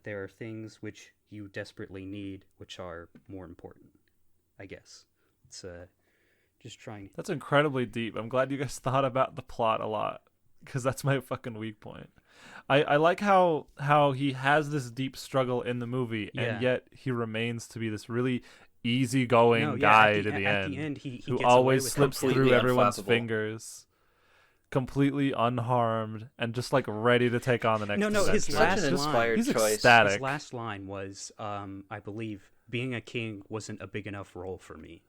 [SPEAKER 1] There are things which you desperately need which are more important, I guess. It's just trying.
[SPEAKER 2] That's incredibly deep. I'm glad you guys thought about the plot a lot, because that's my fucking weak point. I like how he has this deep struggle in the movie,
[SPEAKER 1] Yeah.
[SPEAKER 2] and yet he remains to be this really easygoing
[SPEAKER 1] No, yeah,
[SPEAKER 2] guy
[SPEAKER 1] at
[SPEAKER 2] to the
[SPEAKER 1] at
[SPEAKER 2] end,
[SPEAKER 1] the end he
[SPEAKER 2] who
[SPEAKER 1] gets
[SPEAKER 2] always
[SPEAKER 1] away with
[SPEAKER 2] slips
[SPEAKER 3] completely
[SPEAKER 2] through everyone's
[SPEAKER 3] unflappable.
[SPEAKER 2] fingers, completely unharmed, and just like ready to take on the next
[SPEAKER 1] No, his
[SPEAKER 2] adventure.
[SPEAKER 3] Such
[SPEAKER 1] last
[SPEAKER 3] an inspired
[SPEAKER 2] He's
[SPEAKER 3] choice.
[SPEAKER 2] ecstatic.
[SPEAKER 1] His last line was, I believe, being a king wasn't a big enough role for me.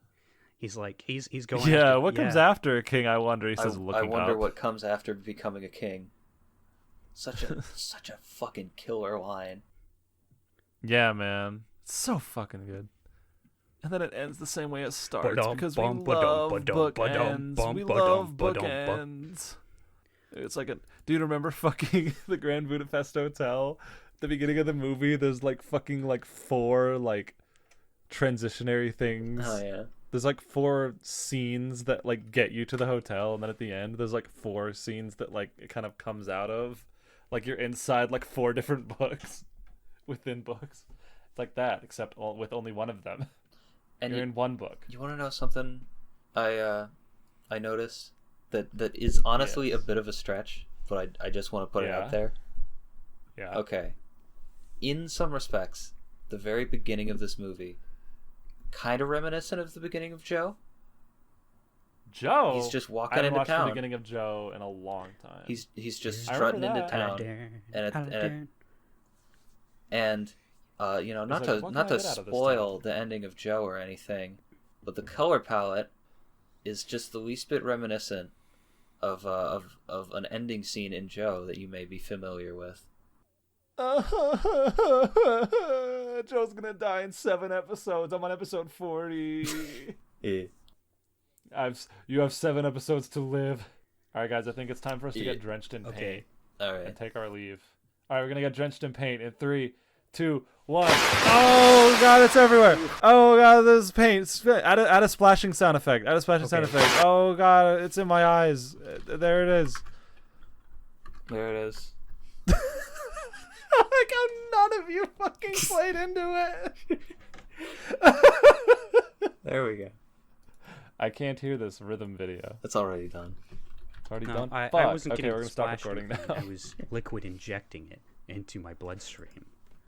[SPEAKER 1] He's like, he's going.
[SPEAKER 2] Yeah,
[SPEAKER 1] after,
[SPEAKER 2] what comes after a king? I wonder. He says,
[SPEAKER 3] I
[SPEAKER 2] looking
[SPEAKER 3] wonder
[SPEAKER 2] up.
[SPEAKER 3] what comes after becoming a king. Such a fucking killer line.
[SPEAKER 2] Yeah, man. It's so fucking good. And then it ends the same way it starts
[SPEAKER 1] Ba-dum,
[SPEAKER 2] because we
[SPEAKER 1] bum,
[SPEAKER 2] love
[SPEAKER 1] ba-dum, ba-dum, ba-dum,
[SPEAKER 2] bookends.
[SPEAKER 1] bum,
[SPEAKER 2] We
[SPEAKER 1] ba-dum,
[SPEAKER 2] love
[SPEAKER 1] ba-dum, ba.
[SPEAKER 2] bookends. It's like a. Do you remember fucking the Grand Budapest Hotel? At the beginning of the movie, there's like fucking like 4 like transitionary things.
[SPEAKER 3] Oh yeah.
[SPEAKER 2] There's like 4 scenes that like get you to the hotel, and then at the end, there's like 4 scenes that like it kind of comes out of. Like you're inside like 4 different books within books. It's like that, except with only one of them.
[SPEAKER 3] And
[SPEAKER 2] you're in one book.
[SPEAKER 3] You want to know something? I noticed that is honestly a bit of a stretch, but I just want to put it out there.
[SPEAKER 2] Yeah.
[SPEAKER 3] Okay. In some respects, the very beginning of this movie, kind of reminiscent of the beginning of Joe.
[SPEAKER 2] Joe.
[SPEAKER 3] He's just walking
[SPEAKER 2] I haven't
[SPEAKER 3] into
[SPEAKER 2] watched
[SPEAKER 3] town.
[SPEAKER 2] the beginning of Joe in a long time.
[SPEAKER 3] He's just
[SPEAKER 2] I remember
[SPEAKER 3] strutting into
[SPEAKER 2] that.
[SPEAKER 3] town, and you know, not
[SPEAKER 2] like, what
[SPEAKER 3] to
[SPEAKER 2] can I get out of this
[SPEAKER 3] spoil the ending of Joe or anything, but the color palette is just the least bit reminiscent of an ending scene in Joe that you may be familiar with.
[SPEAKER 2] Joe's gonna die in 7 episodes. I'm on episode 40.
[SPEAKER 3] Yeah.
[SPEAKER 2] You have 7 episodes to live. All right, guys. I think it's time for us to get drenched in
[SPEAKER 1] Okay.
[SPEAKER 2] paint
[SPEAKER 3] All right.
[SPEAKER 2] and take our leave. All right, we're gonna get drenched in paint in 3, 2, 1. Oh god, it's everywhere. Oh god, there's paint. Add a splashing sound effect. Add a splashing sound effect. Oh god, it's in my eyes. There it is.
[SPEAKER 3] There it is.
[SPEAKER 2] Like how none of you fucking played into it.
[SPEAKER 3] There we go.
[SPEAKER 2] I can't hear this rhythm video.
[SPEAKER 3] It's already done.
[SPEAKER 2] It's already
[SPEAKER 1] No,
[SPEAKER 2] done.
[SPEAKER 1] I
[SPEAKER 2] Fuck.
[SPEAKER 1] wasn't
[SPEAKER 2] Okay,
[SPEAKER 1] getting
[SPEAKER 2] we're
[SPEAKER 1] the
[SPEAKER 2] gonna stop
[SPEAKER 1] splashing
[SPEAKER 2] recording
[SPEAKER 1] thing.
[SPEAKER 2] now.
[SPEAKER 1] I was liquid injecting it into my bloodstream.